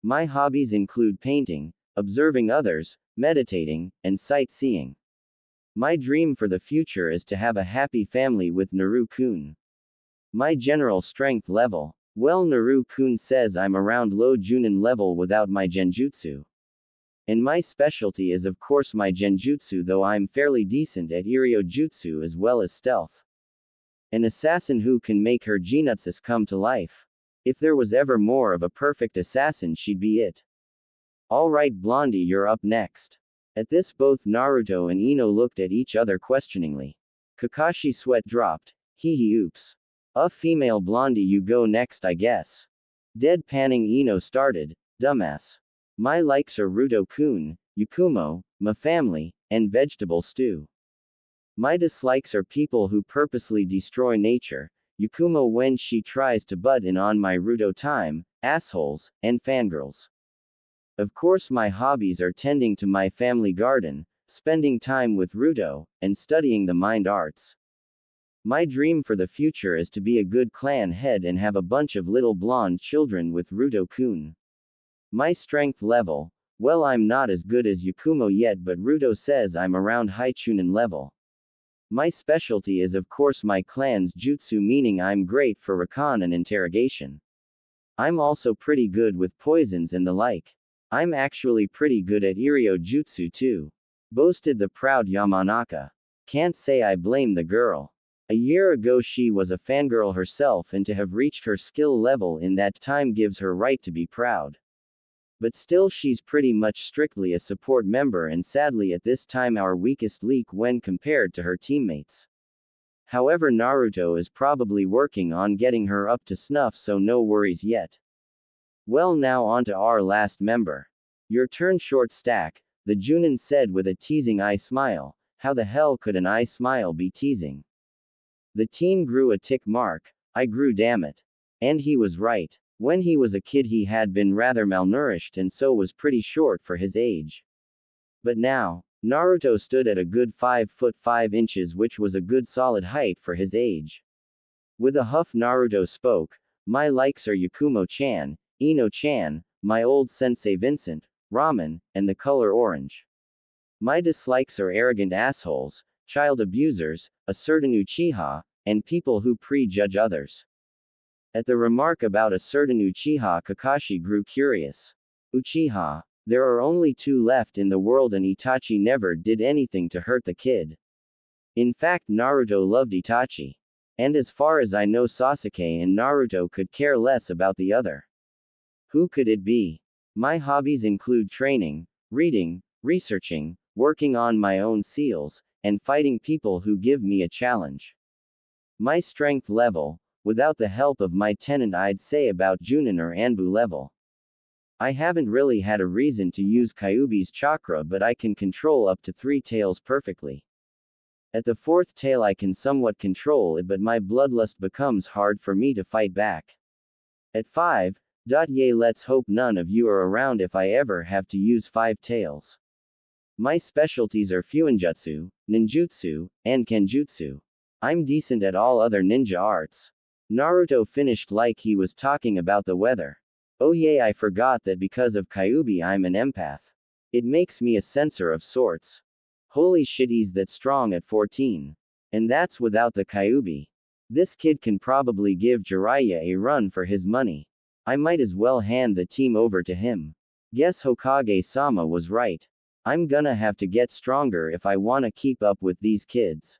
My hobbies include painting, observing others, meditating, and sightseeing. My dream for the future is to have a happy family with Naru-kun. My general strength level. Well, Naru-kun says I'm around low Junin level without my genjutsu. And my specialty is of course my genjutsu, though I'm fairly decent at Iryo jutsu as well as stealth. An assassin who can make her genutsus come to life. If there was ever more of a perfect assassin, she'd be it. Alright Blondie, you're up next. At this both Naruto and Ino looked at each other questioningly. Kakashi's sweat dropped. Hee oops. Female Blondie, you go next I guess. Deadpanning Ino started, dumbass. My likes are Ruto-kun, Yakumo, my family, and vegetable stew. My dislikes are people who purposely destroy nature, Yakumo when she tries to butt in on my Ruto time, assholes, and fangirls. Of course my hobbies are tending to my family garden, spending time with Ruto, and studying the mind arts. My dream for the future is to be a good clan head and have a bunch of little blonde children with Ruto-kun. My strength level, well, I'm not as good as Yakumo yet, but Ruto says I'm around high Chunin level. My specialty is of course my clan's jutsu, meaning I'm great for recon and interrogation. I'm also pretty good with poisons and the like. I'm actually pretty good at Iryo jutsu too. Boasted the proud Yamanaka. Can't say I blame the girl. A year ago she was a fangirl herself, and to have reached her skill level in that time gives her right to be proud. But still she's pretty much strictly a support member, and sadly at this time our weakest link when compared to her teammates. However, Naruto is probably working on getting her up to snuff, so no worries yet. Well, now on to our last member. Your turn, short stack, the Junin said with a teasing eye smile. How the hell could an eye smile be teasing? The teen grew a tick mark. I grew, damn it. And he was right. When he was a kid he had been rather malnourished and so was pretty short for his age. But now, Naruto stood at a good 5 foot 5 inches, which was a good solid height for his age. With a huff Naruto spoke, my likes are Yakumo-chan, Ino-chan, my old sensei Vincent, ramen, and the color orange. My dislikes are arrogant assholes, child abusers, a certain Uchiha, and people who prejudge others. At the remark about a certain Uchiha, Kakashi grew curious. Uchiha. There are only 2 left in the world, and Itachi never did anything to hurt the kid. In fact, Naruto loved Itachi. And as far as I know, Sasuke and Naruto could care less about the other. Who could it be? My hobbies include training, reading, researching, working on my own seals, and fighting people who give me a challenge. My strength level, without the help of my tenant, I'd say about Junin or Anbu level. I haven't really had a reason to use Kyuubi's chakra, but I can control up to 3 tails perfectly. At the 4th tail I can somewhat control it, but my bloodlust becomes hard for me to fight back. At 5, yay, let's hope none of you are around if I ever have to use 5 tails. My specialties are Fuinjutsu, Ninjutsu, and Kenjutsu. I'm decent at all other ninja arts. Naruto finished like he was talking about the weather. Oh yay, I forgot that because of Kyuubi I'm an empath. It makes me a sensor of sorts. Holy shit, he's that strong at 14. And that's without the Kyuubi. This kid can probably give Jiraiya a run for his money. I might as well hand the team over to him. Guess Hokage-sama was right. I'm gonna have to get stronger if I wanna keep up with these kids.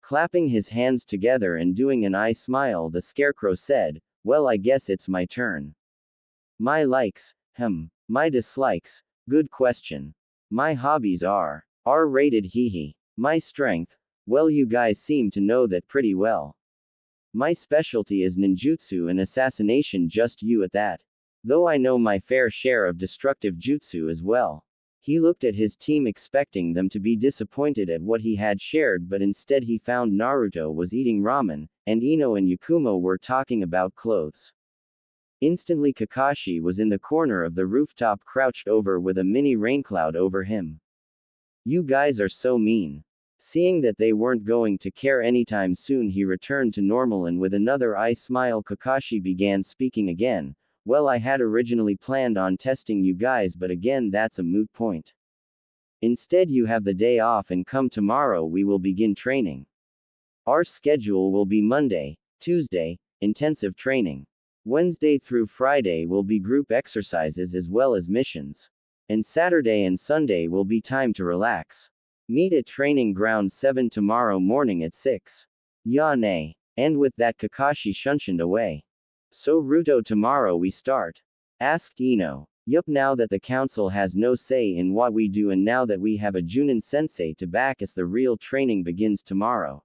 Clapping his hands together and doing an eye smile, the scarecrow said, well, I guess it's my turn. My likes, my dislikes, good question. My hobbies are R-rated, hehe. My strength, well, you guys seem to know that pretty well. My specialty is ninjutsu and assassination, just you at that. Though I know my fair share of destructive jutsu as well. He looked at his team expecting them to be disappointed at what he had shared, but instead he found Naruto was eating ramen, and Ino and Yakumo were talking about clothes. Instantly Kakashi was in the corner of the rooftop crouched over with a mini raincloud over him. You guys are so mean. Seeing that they weren't going to care anytime soon, he returned to normal, and with another eye smile Kakashi began speaking again. Well, I had originally planned on testing you guys, but again that's a moot point. Instead you have the day off, and come tomorrow we will begin training. Our schedule will be Monday, Tuesday, intensive training. Wednesday through Friday will be group exercises as well as missions. And Saturday and Sunday will be time to relax. Meet at Training Ground 7 tomorrow morning at 6. Ya ne. And with that Kakashi shunshined away. So Ruto, tomorrow we start? Asked Ino. Yup, now that the council has no say in what we do and now that we have a Junin sensei to back us, the real training begins tomorrow.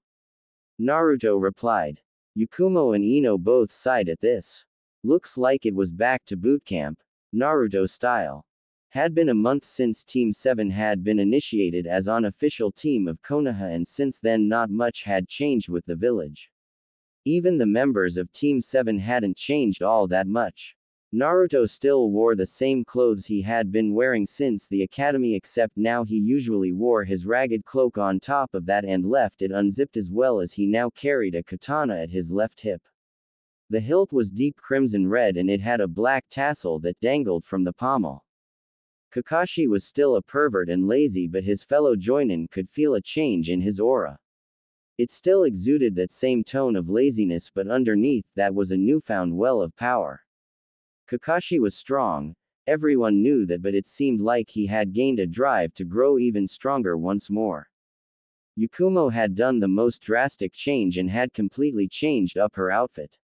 Naruto replied. Yakumo and Ino both sighed at this. Looks like it was back to boot camp, Naruto style. Had been a month since Team 7 had been initiated as unofficial team of Konoha, and since then not much had changed with the village. Even the members of Team 7 hadn't changed all that much. Naruto still wore the same clothes he had been wearing since the academy, except now he usually wore his ragged cloak on top of that and left it unzipped, as well as he now carried a katana at his left hip. The hilt was deep crimson red and it had a black tassel that dangled from the pommel. Kakashi was still a pervert and lazy, but his fellow joinin could feel a change in his aura. It still exuded that same tone of laziness, but underneath that was a newfound well of power. Kakashi was strong, everyone knew that, but it seemed like he had gained a drive to grow even stronger once more. Yakumo had done the most drastic change and had completely changed up her outfit.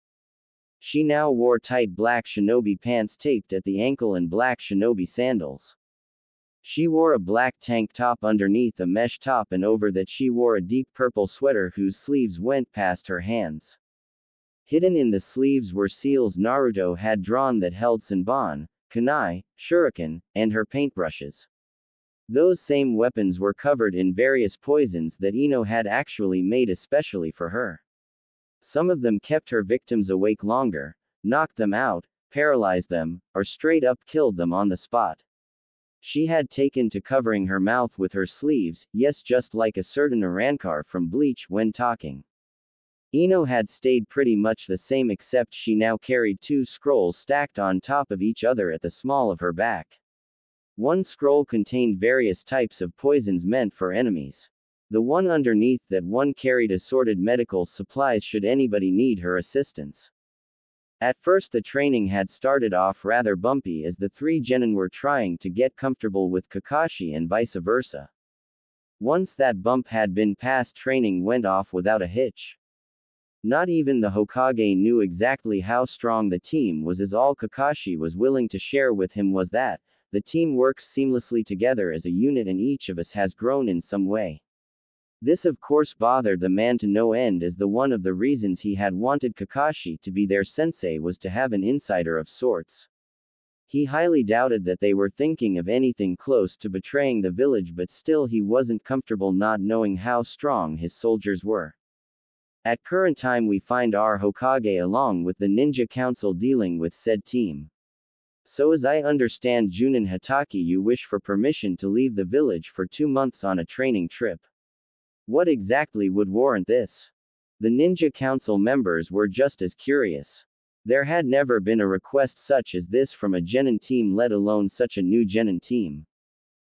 She now wore tight black shinobi pants taped at the ankle and black shinobi sandals. She wore a black tank top underneath a mesh top, and over that she wore a deep purple sweater whose sleeves went past her hands. Hidden in the sleeves were seals Naruto had drawn that held Senbon, kunai, shuriken, and her paintbrushes. Those same weapons were covered in various poisons that Ino had actually made especially for her. Some of them kept her victims awake longer, knocked them out, paralyzed them, or straight up killed them on the spot. She had taken to covering her mouth with her sleeves, yes, just like a certain Arankar from Bleach when talking. Ino had stayed pretty much the same, except she now carried two scrolls stacked on top of each other at the small of her back. One scroll contained various types of poisons meant for enemies. The one underneath that one carried assorted medical supplies should anybody need her assistance. At first the training had started off rather bumpy, as the three genin were trying to get comfortable with Kakashi and vice versa. Once that bump had been passed, training went off without a hitch. Not even the Hokage knew exactly how strong the team was, as all Kakashi was willing to share with him was that the team works seamlessly together as a unit and each of us has grown in some way. This of course bothered the man to no end, as the one of the reasons he had wanted Kakashi to be their sensei was to have an insider of sorts. He highly doubted that they were thinking of anything close to betraying the village, but still he wasn't comfortable not knowing how strong his soldiers were. At current time we find our Hokage along with the Ninja Council dealing with said team. So as I understand, Junin Hatake, you wish for permission to leave the village for 2 months on a training trip. What exactly would warrant this? The Ninja Council members were just as curious. There had never been a request such as this from a genin team, let alone such a new genin team.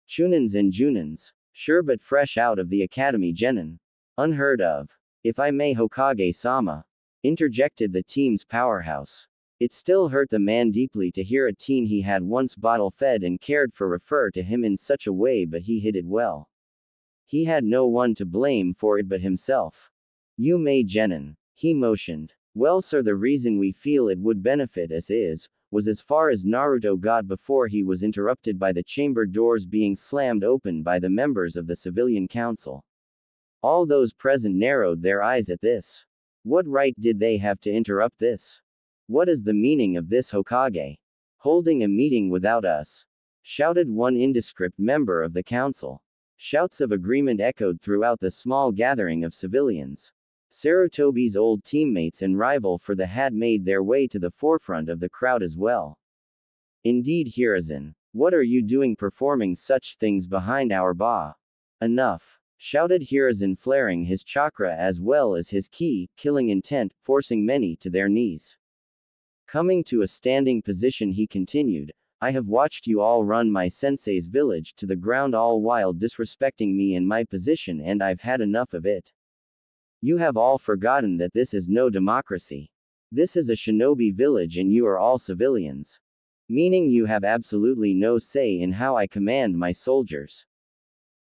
Chunins and Junins. Sure, but fresh out of the academy genin. Unheard of. If I may, Hokage-sama, interjected the team's powerhouse. It still hurt the man deeply to hear a teen he had once bottle-fed and cared for refer to him in such a way, but he hid it well. He had no one to blame for it but himself. You may genin. He motioned. Well sir, the reason we feel it would benefit us was as far as Naruto got before he was interrupted by the chamber doors being slammed open by the members of the civilian council. All those present narrowed their eyes at this. What right did they have to interrupt this? What is the meaning of this, Hokage? Holding a meeting without us? shouted one indescript member of the council. Shouts of agreement echoed throughout the small gathering of civilians. Sarutobi's old teammates and rival for the had made their way to the forefront of the crowd as well. Indeed, Hiruzen, what are you doing performing such things behind our ba? Enough! Shouted Hiruzen, flaring his chakra as well as his ki, killing intent, forcing many to their knees. Coming to a standing position, he continued, I have watched you all run my sensei's village to the ground, all while disrespecting me and my position, and I've had enough of it. You have all forgotten that this is no democracy. This is a shinobi village and you are all civilians. Meaning you have absolutely no say in how I command my soldiers.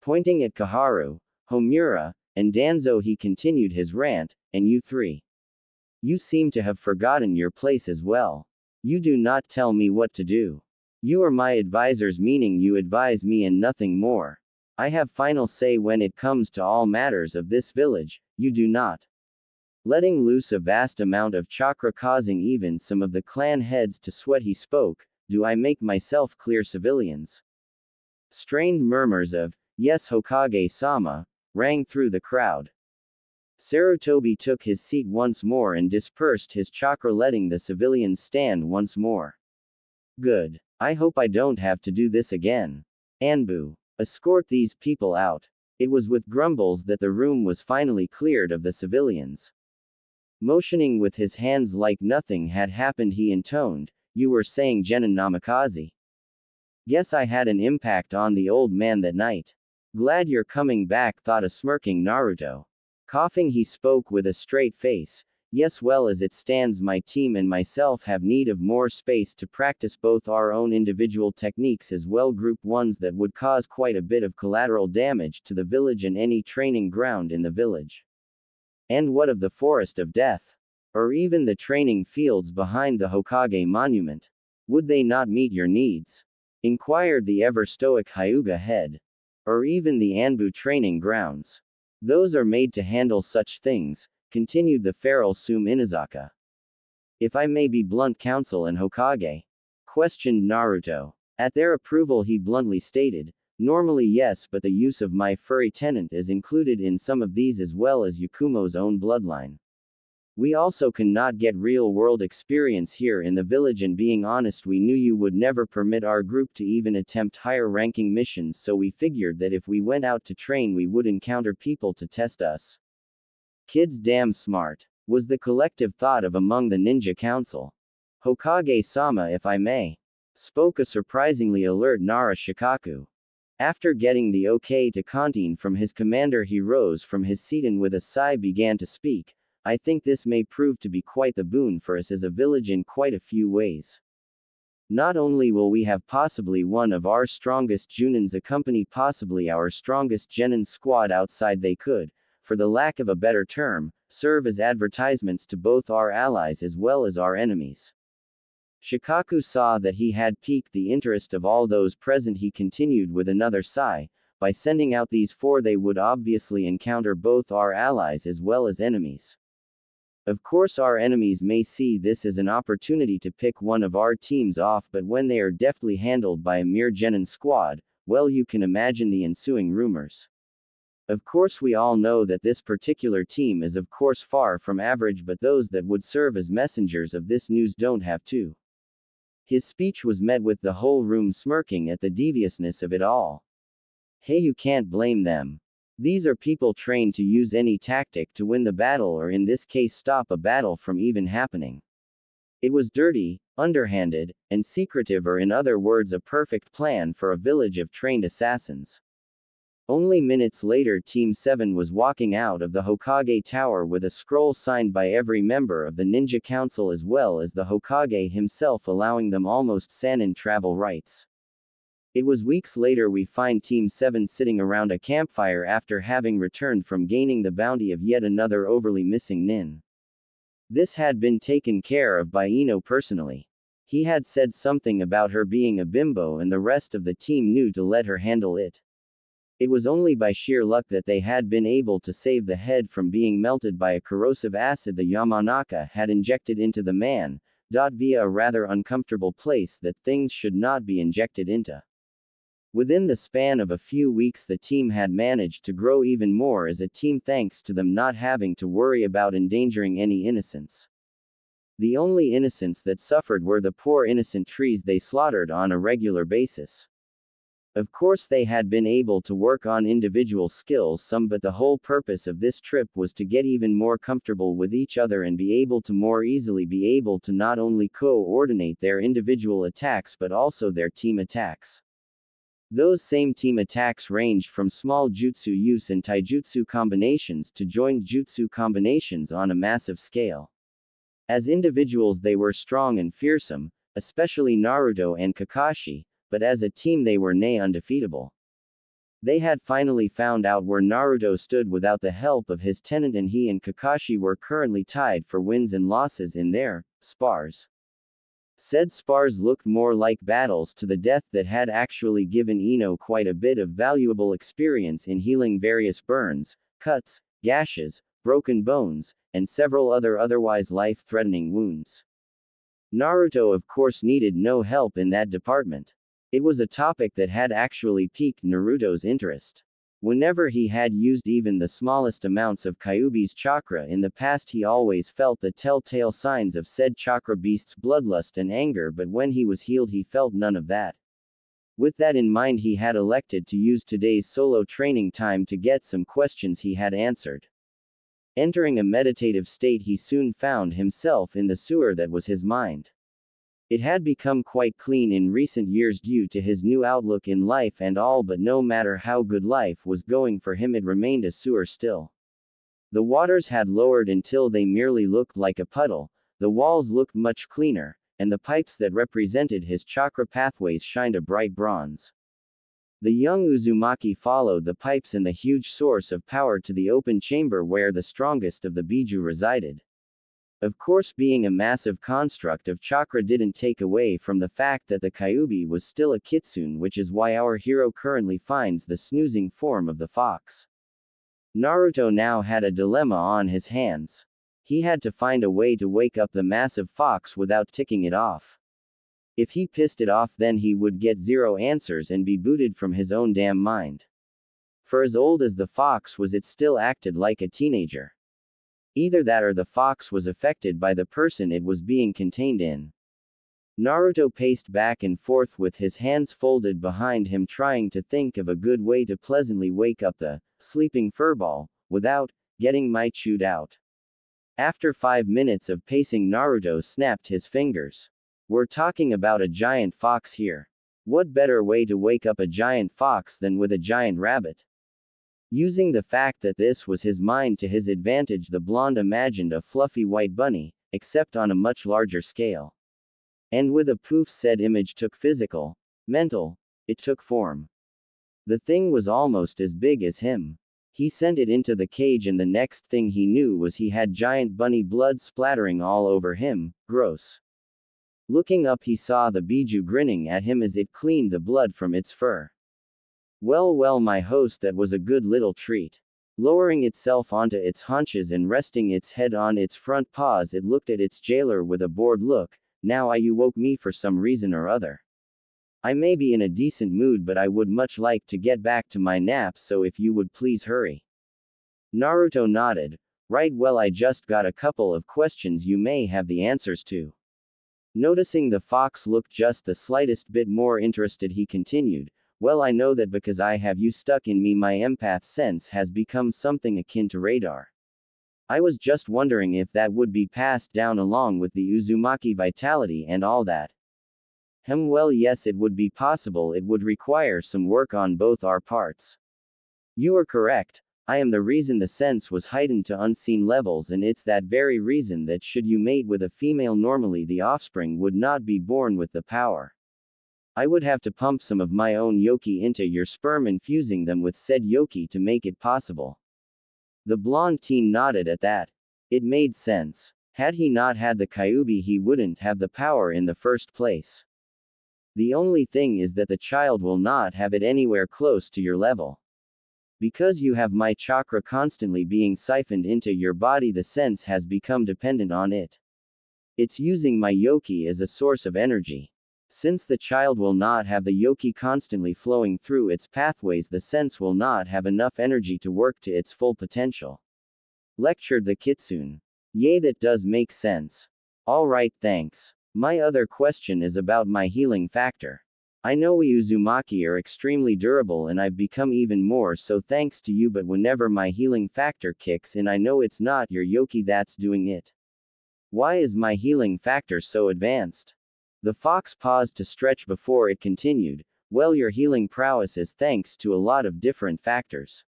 Pointing at Kaharu, Homura, and Danzo, he continued his rant, and you three. You seem to have forgotten your place as well. You do not tell me what to do. You are my advisors, meaning you advise me and nothing more. I have final say when it comes to all matters of this village, you do not. Letting loose a vast amount of chakra, causing even some of the clan heads to sweat, he spoke, do I make myself clear, civilians? Strained murmurs of, yes Hokage-sama, rang through the crowd. Sarutobi took his seat once more and dispersed his chakra, letting the civilians stand once more. Good. I hope I don't have to do this again. Anbu, escort these people out. It was with grumbles that the room was finally cleared of the civilians. Motioning with his hands like nothing had happened, he intoned, you were saying Genin Namikaze. Guess I had an impact on the old man that night. Glad you're coming back, thought a smirking Naruto. Coughing, he spoke with a straight face. Yes, well, as it stands, my team and myself have need of more space to practice both our own individual techniques as well group ones that would cause quite a bit of collateral damage to the village and any training ground in the village. And what of the Forest of Death? Or even the training fields behind the Hokage monument? Would they not meet your needs? Inquired the ever-stoic Hyuga head. Or even the Anbu training grounds? Those are made to handle such things, continued the feral Sum Inazaka. If I may be blunt, council and Hokage? Questioned Naruto. At their approval, he bluntly stated, normally yes, but the use of my furry tenant is included in some of these as well as Yakumo's own bloodline. We also cannot get real-world experience here in the village, and being honest, we knew you would never permit our group to even attempt higher-ranking missions, so we figured that if we went out to train we would encounter people to test us. Kids damn smart, was the collective thought of among the ninja council. Hokage-sama, if I may, spoke a surprisingly alert Nara Shikaku. After getting the okay to canteen from his commander, he rose from his seat and with a sigh began to speak. I think this may prove to be quite the boon for us as a village in quite a few ways. Not only will we have possibly one of our strongest Junins accompany possibly our strongest Genin squad outside, they could, for the lack of a better term, serve as advertisements to both our allies as well as our enemies. Shikaku saw that he had piqued the interest of all those present. He continued with another sigh, by sending out these four they would obviously encounter both our allies as well as enemies. Of course our enemies may see this as an opportunity to pick one of our teams off, but when they are deftly handled by a mere Genin squad, well, you can imagine the ensuing rumors. Of course we all know that this particular team is of course far from average, but those that would serve as messengers of this news don't have to. His speech was met with the whole room smirking at the deviousness of it all. Hey, you can't blame them. These are people trained to use any tactic to win the battle, or in this case stop a battle from even happening. It was dirty, underhanded, and secretive, or in other words a perfect plan for a village of trained assassins. Only minutes later Team 7 was walking out of the Hokage Tower with a scroll signed by every member of the Ninja Council as well as the Hokage himself, allowing them almost Sanin travel rights. It was weeks later we find Team 7 sitting around a campfire after having returned from gaining the bounty of yet another overly missing nin. This had been taken care of by Ino personally. He had said something about her being a bimbo and the rest of the team knew to let her handle it. It was only by sheer luck that they had been able to save the head from being melted by a corrosive acid the Yamanaka had injected into the man, via a rather uncomfortable place that things should not be injected into. Within the span of a few weeks, the team had managed to grow even more as a team thanks to them not having to worry about endangering any innocents. The only innocents that suffered were the poor innocent trees they slaughtered on a regular basis. Of course, they had been able to work on individual skills some, but the whole purpose of this trip was to get even more comfortable with each other and be able to more easily be able to not only coordinate their individual attacks but also their team attacks. Those same team attacks ranged from small jutsu use and taijutsu combinations to joint jutsu combinations on a massive scale. As individuals they were strong and fearsome, especially Naruto and Kakashi, but as a team they were near undefeatable. They had finally found out where Naruto stood without the help of his tenant, and he and Kakashi were currently tied for wins and losses in their spars. Said spars looked more like battles to the death that had actually given Ino quite a bit of valuable experience in healing various burns, cuts, gashes, broken bones, and several otherwise life-threatening wounds. Naruto of course needed no help in that department. It was a topic that had actually piqued Naruto's interest. Whenever he had used even the smallest amounts of Kyuubi's chakra in the past, he always felt the telltale signs of said chakra beast's bloodlust and anger, but when he was healed he felt none of that. With that in mind, he had elected to use today's solo training time to get some questions he had answered. Entering a meditative state, he soon found himself in the sewer that was his mind. It had become quite clean in recent years due to his new outlook in life and all, but no matter how good life was going for him, it remained a sewer still. The waters had lowered until they merely looked like a puddle, the walls looked much cleaner, and the pipes that represented his chakra pathways shined a bright bronze. The young Uzumaki followed the pipes and the huge source of power to the open chamber where the strongest of the Biju resided. Of course, being a massive construct of chakra didn't take away from the fact that the Kyuubi was still a kitsune, which is why our hero currently finds the snoozing form of the fox. Naruto now had a dilemma on his hands. He had to find a way to wake up the massive fox without ticking it off. If he pissed it off, then he would get zero answers and be booted from his own damn mind. For as old as the fox was, it still acted like a teenager. Either that or the fox was affected by the person it was being contained in. Naruto paced back and forth with his hands folded behind him, trying to think of a good way to pleasantly wake up the sleeping furball without getting chewed out. After 5 minutes of pacing, Naruto snapped his fingers. We're talking about a giant fox here. What better way to wake up a giant fox than with a giant rabbit? Using the fact that this was his mind to his advantage, the blonde imagined a fluffy white bunny, except on a much larger scale. And with a poof, said image took physical, mental, it took form. The thing was almost as big as him. He sent it into the cage, and the next thing he knew was he had giant bunny blood splattering all over him. Gross. Looking up, he saw the Biju grinning at him as it cleaned the blood from its fur. Well, my host, that was a good little treat. Lowering itself onto its haunches and resting its head on its front paws, it looked at its jailer with a bored look. Now you woke me for some reason or other. I may be in a decent mood, but I would much like to get back to my nap, so if you would please hurry. Naruto nodded. Right, well, I just got a couple of questions you may have the answers to. Noticing the fox looked just the slightest bit more interested, he continued. Well, I know that because I have you stuck in me, my empath sense has become something akin to radar. I was just wondering if that would be passed down along with the Uzumaki vitality and all that. Well, yes, it would be possible. It would require some work on both our parts. You are correct. I am the reason the sense was heightened to unseen levels, and it's that very reason that should you mate with a female, normally the offspring would not be born with the power. I would have to pump some of my own yoki into your sperm, infusing them with said yoki to make it possible. The blonde teen nodded at that. It made sense. Had he not had the Kyuubi, he wouldn't have the power in the first place. The only thing is that the child will not have it anywhere close to your level. Because you have my chakra constantly being siphoned into your body, the sense has become dependent on it. It's using my yoki as a source of energy. Since the child will not have the yoki constantly flowing through its pathways, the sense will not have enough energy to work to its full potential. Lectured the kitsune. Yay, that does make sense. Alright, thanks. My other question is about my healing factor. I know we Uzumaki are extremely durable and I've become even more so thanks to you, but whenever my healing factor kicks in, I know it's not your yoki that's doing it. Why is my healing factor so advanced? The fox paused to stretch before it continued. Well, your healing prowess is thanks to a lot of different factors.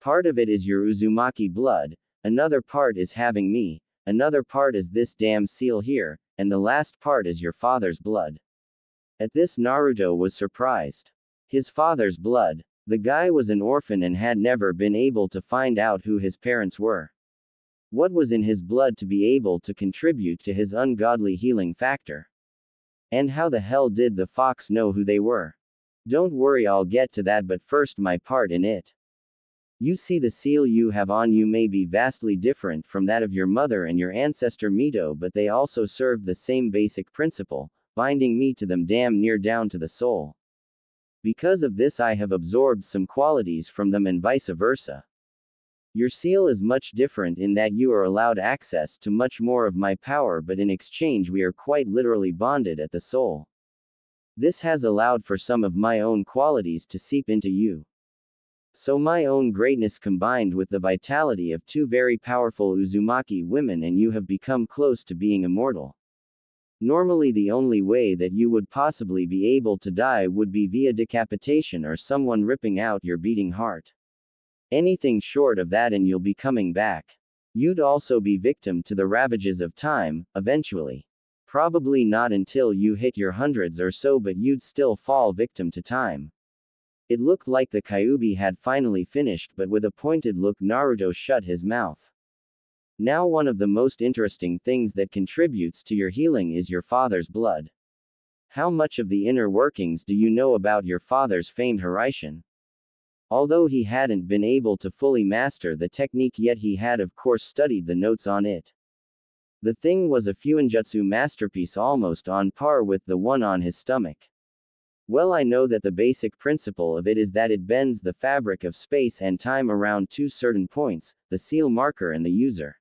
Part of it is your Uzumaki blood, another part is having me, another part is this damn seal here, and the last part is your father's blood. At this, Naruto was surprised. His father's blood. The guy was an orphan and had never been able to find out who his parents were. What was in his blood to be able to contribute to his ungodly healing factor? And how the hell did the fox know who they were? Don't worry, I'll get to that, but first my part in it. You see, the seal you have on you may be vastly different from that of your mother and your ancestor Mito, but they also serve the same basic principle, binding me to them damn near down to the soul. Because of this, I have absorbed some qualities from them and vice versa. Your seal is much different in that you are allowed access to much more of my power, but in exchange we are quite literally bonded at the soul. This has allowed for some of my own qualities to seep into you. So my own greatness combined with the vitality of two very powerful Uzumaki women, and you have become close to being immortal. Normally the only way that you would possibly be able to die would be via decapitation or someone ripping out your beating heart. Anything short of that and you'll be coming back. You'd also be victim to the ravages of time, eventually. Probably not until you hit your hundreds or so, but you'd still fall victim to time. It looked like the Kyuubi had finally finished, but with a pointed look Naruto shut his mouth. Now, one of the most interesting things that contributes to your healing is your father's blood. How much of the inner workings do you know about your father's famed Harishin? Although he hadn't been able to fully master the technique yet, he had of course studied the notes on it. The thing was a fuinjutsu masterpiece almost on par with the one on his stomach. Well, I know that the basic principle of it is that it bends the fabric of space and time around two certain points, the seal marker and the user.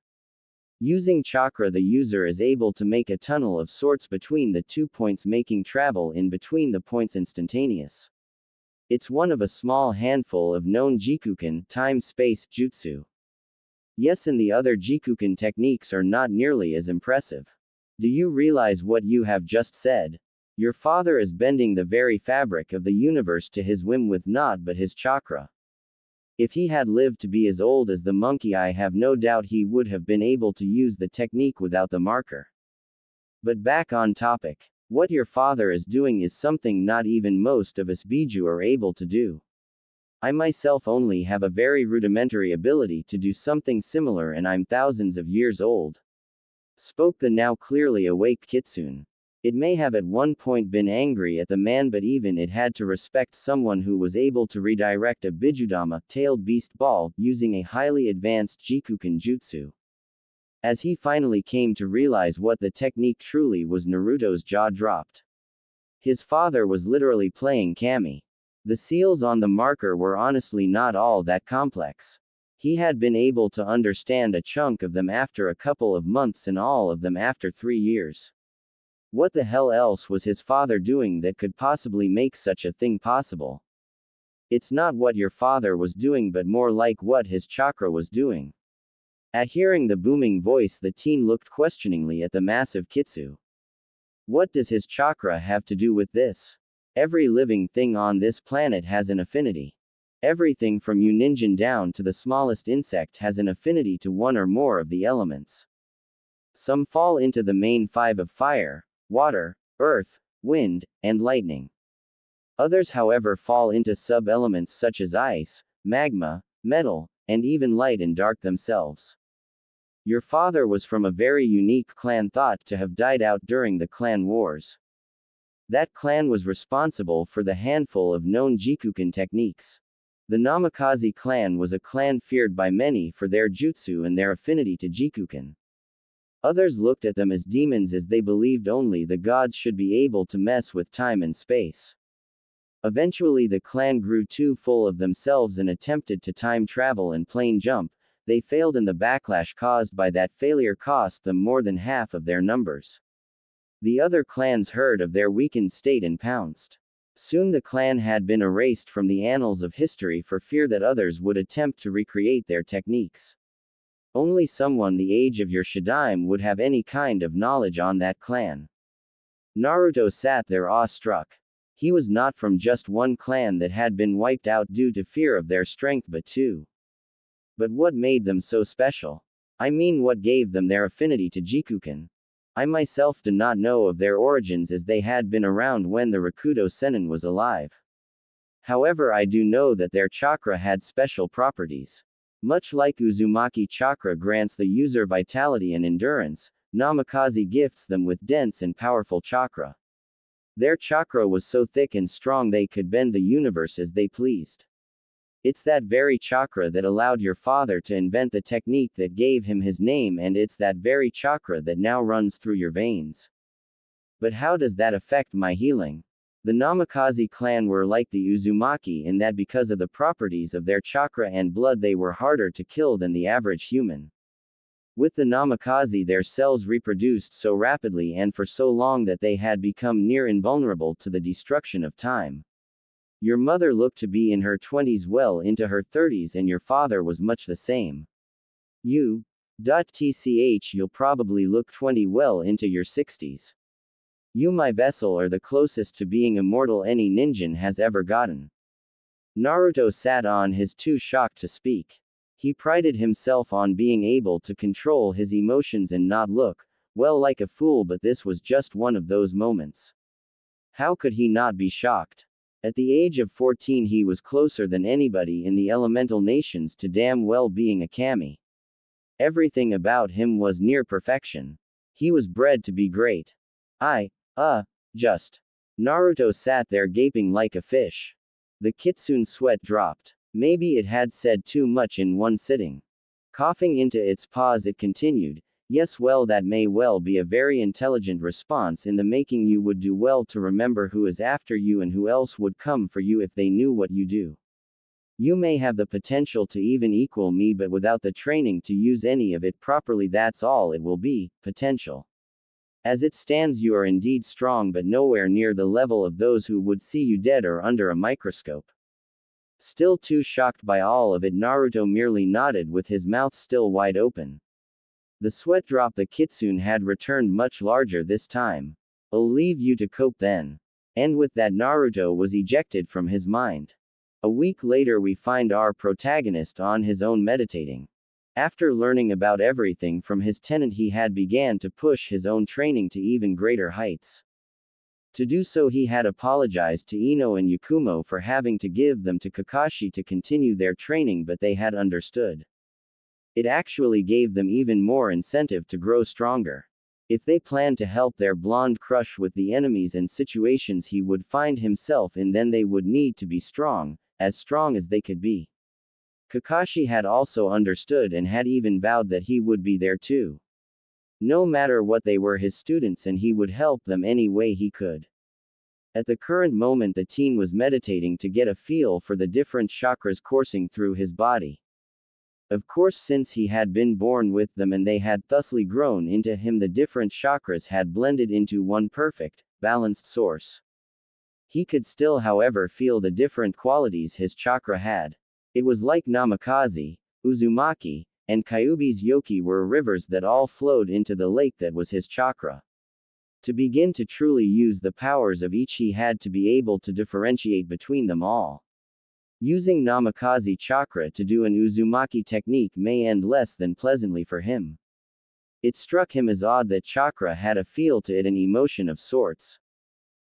Using chakra, the user is able to make a tunnel of sorts between the 2 points, making travel in between the points instantaneous. It's one of a small handful of known Jikuken, time-space, jutsu. Yes, and the other Jikuken techniques are not nearly as impressive. Do you realize what you have just said? Your father is bending the very fabric of the universe to his whim with naught but his chakra. If he had lived to be as old as the monkey, I have no doubt he would have been able to use the technique without the marker. But back on topic. What your father is doing is something not even most of us Biju are able to do. I myself only have a very rudimentary ability to do something similar, and I'm thousands of years old. Spoke the now clearly awake kitsune. It may have at one point been angry at the man, but even it had to respect someone who was able to redirect a Bijudama, tailed beast ball, using a highly advanced Jikuken jutsu. As he finally came to realize what the technique truly was, Naruto's jaw dropped. His father was literally playing kami. The seals on the marker were honestly not all that complex. He had been able to understand a chunk of them after a couple of months and all of them after 3 years. What the hell else was his father doing that could possibly make such a thing possible? It's not what your father was doing, but more like what his chakra was doing. At hearing the booming voice, the teen looked questioningly at the massive Kitsu. What does his chakra have to do with this? Every living thing on this planet has an affinity. Everything from you ninjin down to the smallest insect has an affinity to one or more of the elements. Some fall into the main 5 of fire, water, earth, wind, and lightning. Others, however, fall into sub-elements such as ice, magma, metal, and even light and dark themselves. Your father was from a very unique clan thought to have died out during the clan wars. That clan was responsible for the handful of known Jikuken techniques. The Namikaze clan was a clan feared by many for their jutsu and their affinity to Jikuken. Others looked at them as demons as they believed only the gods should be able to mess with time and space. Eventually the clan grew too full of themselves and attempted to time travel and plane jump. They failed and the backlash caused by that failure cost them more than half of their numbers. The other clans heard of their weakened state and pounced. Soon the clan had been erased from the annals of history for fear that others would attempt to recreate their techniques. Only someone the age of your Shadaim would have any kind of knowledge on that clan. Naruto sat there awestruck. He was not from just one clan that had been wiped out due to fear of their strength but two. But what made them so special? I mean, what gave them their affinity to Jikuken? I myself do not know of their origins as they had been around when the Rakudo Sennin was alive. However, I do know that their chakra had special properties. Much like Uzumaki chakra grants the user vitality and endurance, Namikaze gifts them with dense and powerful chakra. Their chakra was so thick and strong they could bend the universe as they pleased. It's that very chakra that allowed your father to invent the technique that gave him his name, and it's that very chakra that now runs through your veins. But how does that affect my healing? The Namikaze clan were like the Uzumaki in that because of the properties of their chakra and blood they were harder to kill than the average human. With the Namikaze their cells reproduced so rapidly and for so long that they had become near invulnerable to the destruction of time. Your mother looked to be in her 20s well into her 30s and your father was much the same. You'll probably look 20 well into your 60s. You, my vessel, are the closest to being immortal any ninja has ever gotten. Naruto sat on his too shocked to speak. He prided himself on being able to control his emotions and not look, well, like a fool, but this was just one of those moments. How could he not be shocked? At the age of 14 he was closer than anybody in the elemental nations to damn well being a kami. Everything about him was near perfection. He was bred to be great. Naruto sat there gaping like a fish. The kitsune sweat dropped. Maybe it had said too much in one sitting. Coughing into its pause it continued, yes, well, that may well be a very intelligent response in the making. You would do well to remember who is after you and who else would come for you if they knew what you do. You may have the potential to even equal me, but without the training to use any of it properly, that's all it will be, potential. As it stands, you are indeed strong, but nowhere near the level of those who would see you dead or under a microscope. Still too shocked by all of it, Naruto merely nodded with his mouth still wide open. The sweat drop the kitsune had returned much larger this time. I'll leave you to cope then. And with that, Naruto was ejected from his mind. A week later we find our protagonist on his own meditating. After learning about everything from his tenant, he had began to push his own training to even greater heights. To do so he had apologized to Ino and Yakumo for having to give them to Kakashi to continue their training, but they had understood. It actually gave them even more incentive to grow stronger. If they planned to help their blonde crush with the enemies and situations he would find himself in, then they would need to be strong as they could be. Kakashi had also understood and had even vowed that he would be there too. No matter what, they were his students and he would help them any way he could. At the current moment the teen was meditating to get a feel for the different chakras coursing through his body. Of course, since he had been born with them and they had thusly grown into him, the different chakras had blended into one perfect, balanced source. He could still, however, feel the different qualities his chakra had. It was like Namikaze, Uzumaki, and Kyuubi's Yoki were rivers that all flowed into the lake that was his chakra. To begin to truly use the powers of each, he had to be able to differentiate between them all. Using Namikaze chakra to do an Uzumaki technique may end less than pleasantly for him. It struck him as odd that chakra had a feel to it, an emotion of sorts.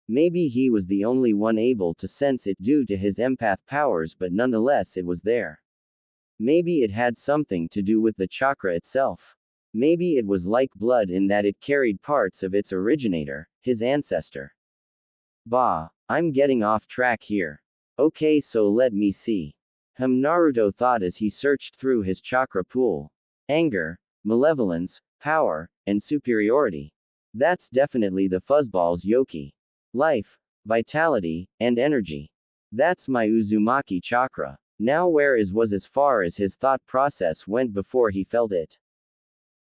Maybe he was the only one able to sense it due to his empath powers, but nonetheless it was there. Maybe it had something to do with the chakra itself. Maybe it was like blood in that it carried parts of its originator, his ancestor. Bah, I'm getting off track here. Okay, so let me see. Naruto thought as he searched through his chakra pool. Anger, malevolence, power, and superiority. That's definitely the fuzzball's yoki. Life, vitality, and energy. That's my Uzumaki chakra. Now where is was as far as his thought process went before he felt it.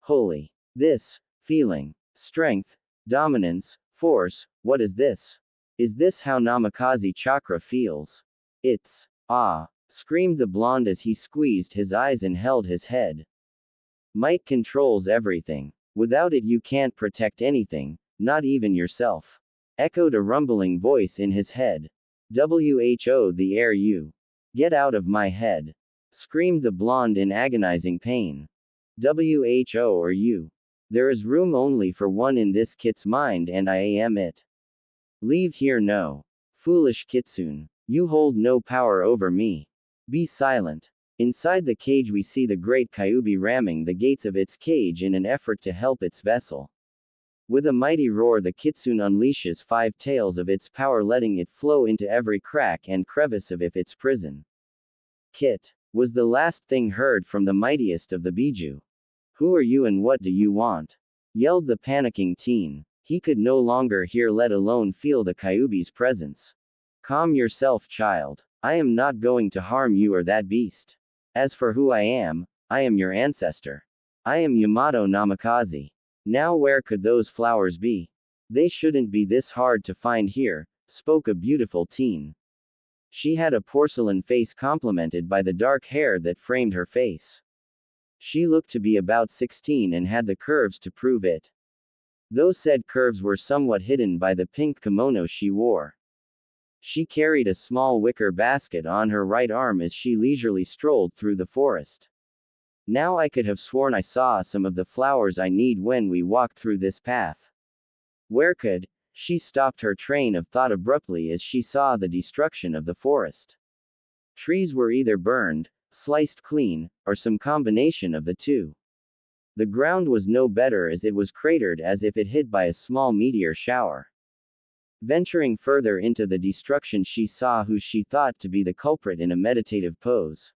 Holy. This feeling, strength, dominance, force, what is this? Is this how Namikaze chakra feels? It's screamed the blonde as he squeezed his eyes and held his head. Might controls everything. Without it you can't protect anything, not even yourself. Echoed a rumbling voice in his head. Who the air you. Get out of my head. Screamed the blonde in agonizing pain. Who or you. There is room only for one in this kit's mind and I am it. Leave here no. Foolish kitsune. You hold no power over me. Be silent. Inside the cage we see the great Kyubi ramming the gates of its cage in an effort to help its vessel. With a mighty roar the kitsune unleashes 5 tails of its power letting it flow into every crack and crevice of its prison. Kit. Was the last thing heard from the mightiest of the Biju. Who are you and what do you want? Yelled the panicking teen. He could no longer hear let alone feel the Kyubi's presence. Calm yourself child. I am not going to harm you or that beast. As for who I am your ancestor. I am Yamato Namikaze. Now where could those flowers be? They shouldn't be this hard to find here, spoke a beautiful teen. She had a porcelain face complemented by the dark hair that framed her face. She looked to be about 16 and had the curves to prove it. Those said curves were somewhat hidden by the pink kimono she wore. She carried a small wicker basket on her right arm as she leisurely strolled through the forest. Now I could have sworn I saw some of the flowers I need when we walked through this path. Where could? She stopped her train of thought abruptly as she saw the destruction of the forest. Trees were either burned, sliced clean, or some combination of the two. The ground was no better as it was cratered as if it hit by a small meteor shower. Venturing further into the destruction she saw who she thought to be the culprit in a meditative pose.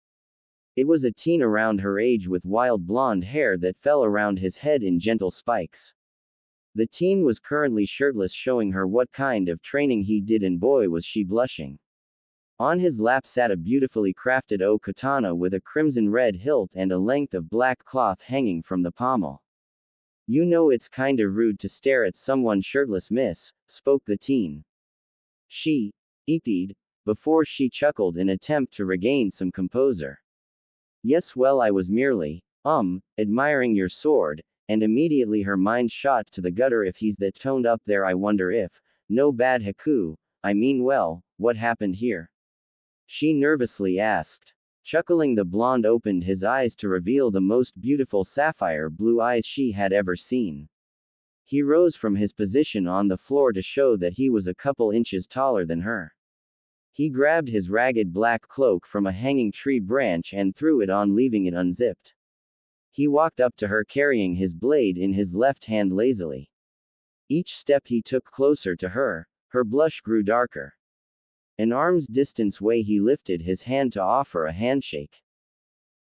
It was a teen around her age with wild blonde hair that fell around his head in gentle spikes. The teen was currently shirtless showing her what kind of training he did and boy was she blushing. On his lap sat a beautifully crafted katana with a crimson red hilt and a length of black cloth hanging from the pommel. You know it's kinda rude to stare at someone shirtless miss, spoke the teen. She eepied, before she chuckled in attempt to regain some composure. Yes well I was merely, admiring your sword, and immediately her mind shot to the gutter if he's that toned up there I wonder if, no bad Haku, I mean well, what happened here? She nervously asked. Chuckling the blonde opened his eyes to reveal the most beautiful sapphire blue eyes she had ever seen. He rose from his position on the floor to show that he was a couple inches taller than her. He grabbed his ragged black cloak from a hanging tree branch and threw it on leaving it unzipped. He walked up to her carrying his blade in his left hand lazily. Each step he took closer to her, her blush grew darker. An arm's distance away he lifted his hand to offer a handshake.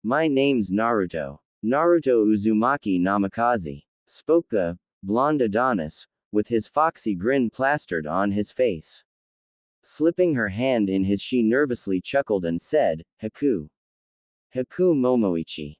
My name's Naruto. Naruto Uzumaki Namikaze, spoke the blonde Adonis, with his foxy grin plastered on his face. Slipping her hand in his she nervously chuckled and said, Haku. Haku Momoichi.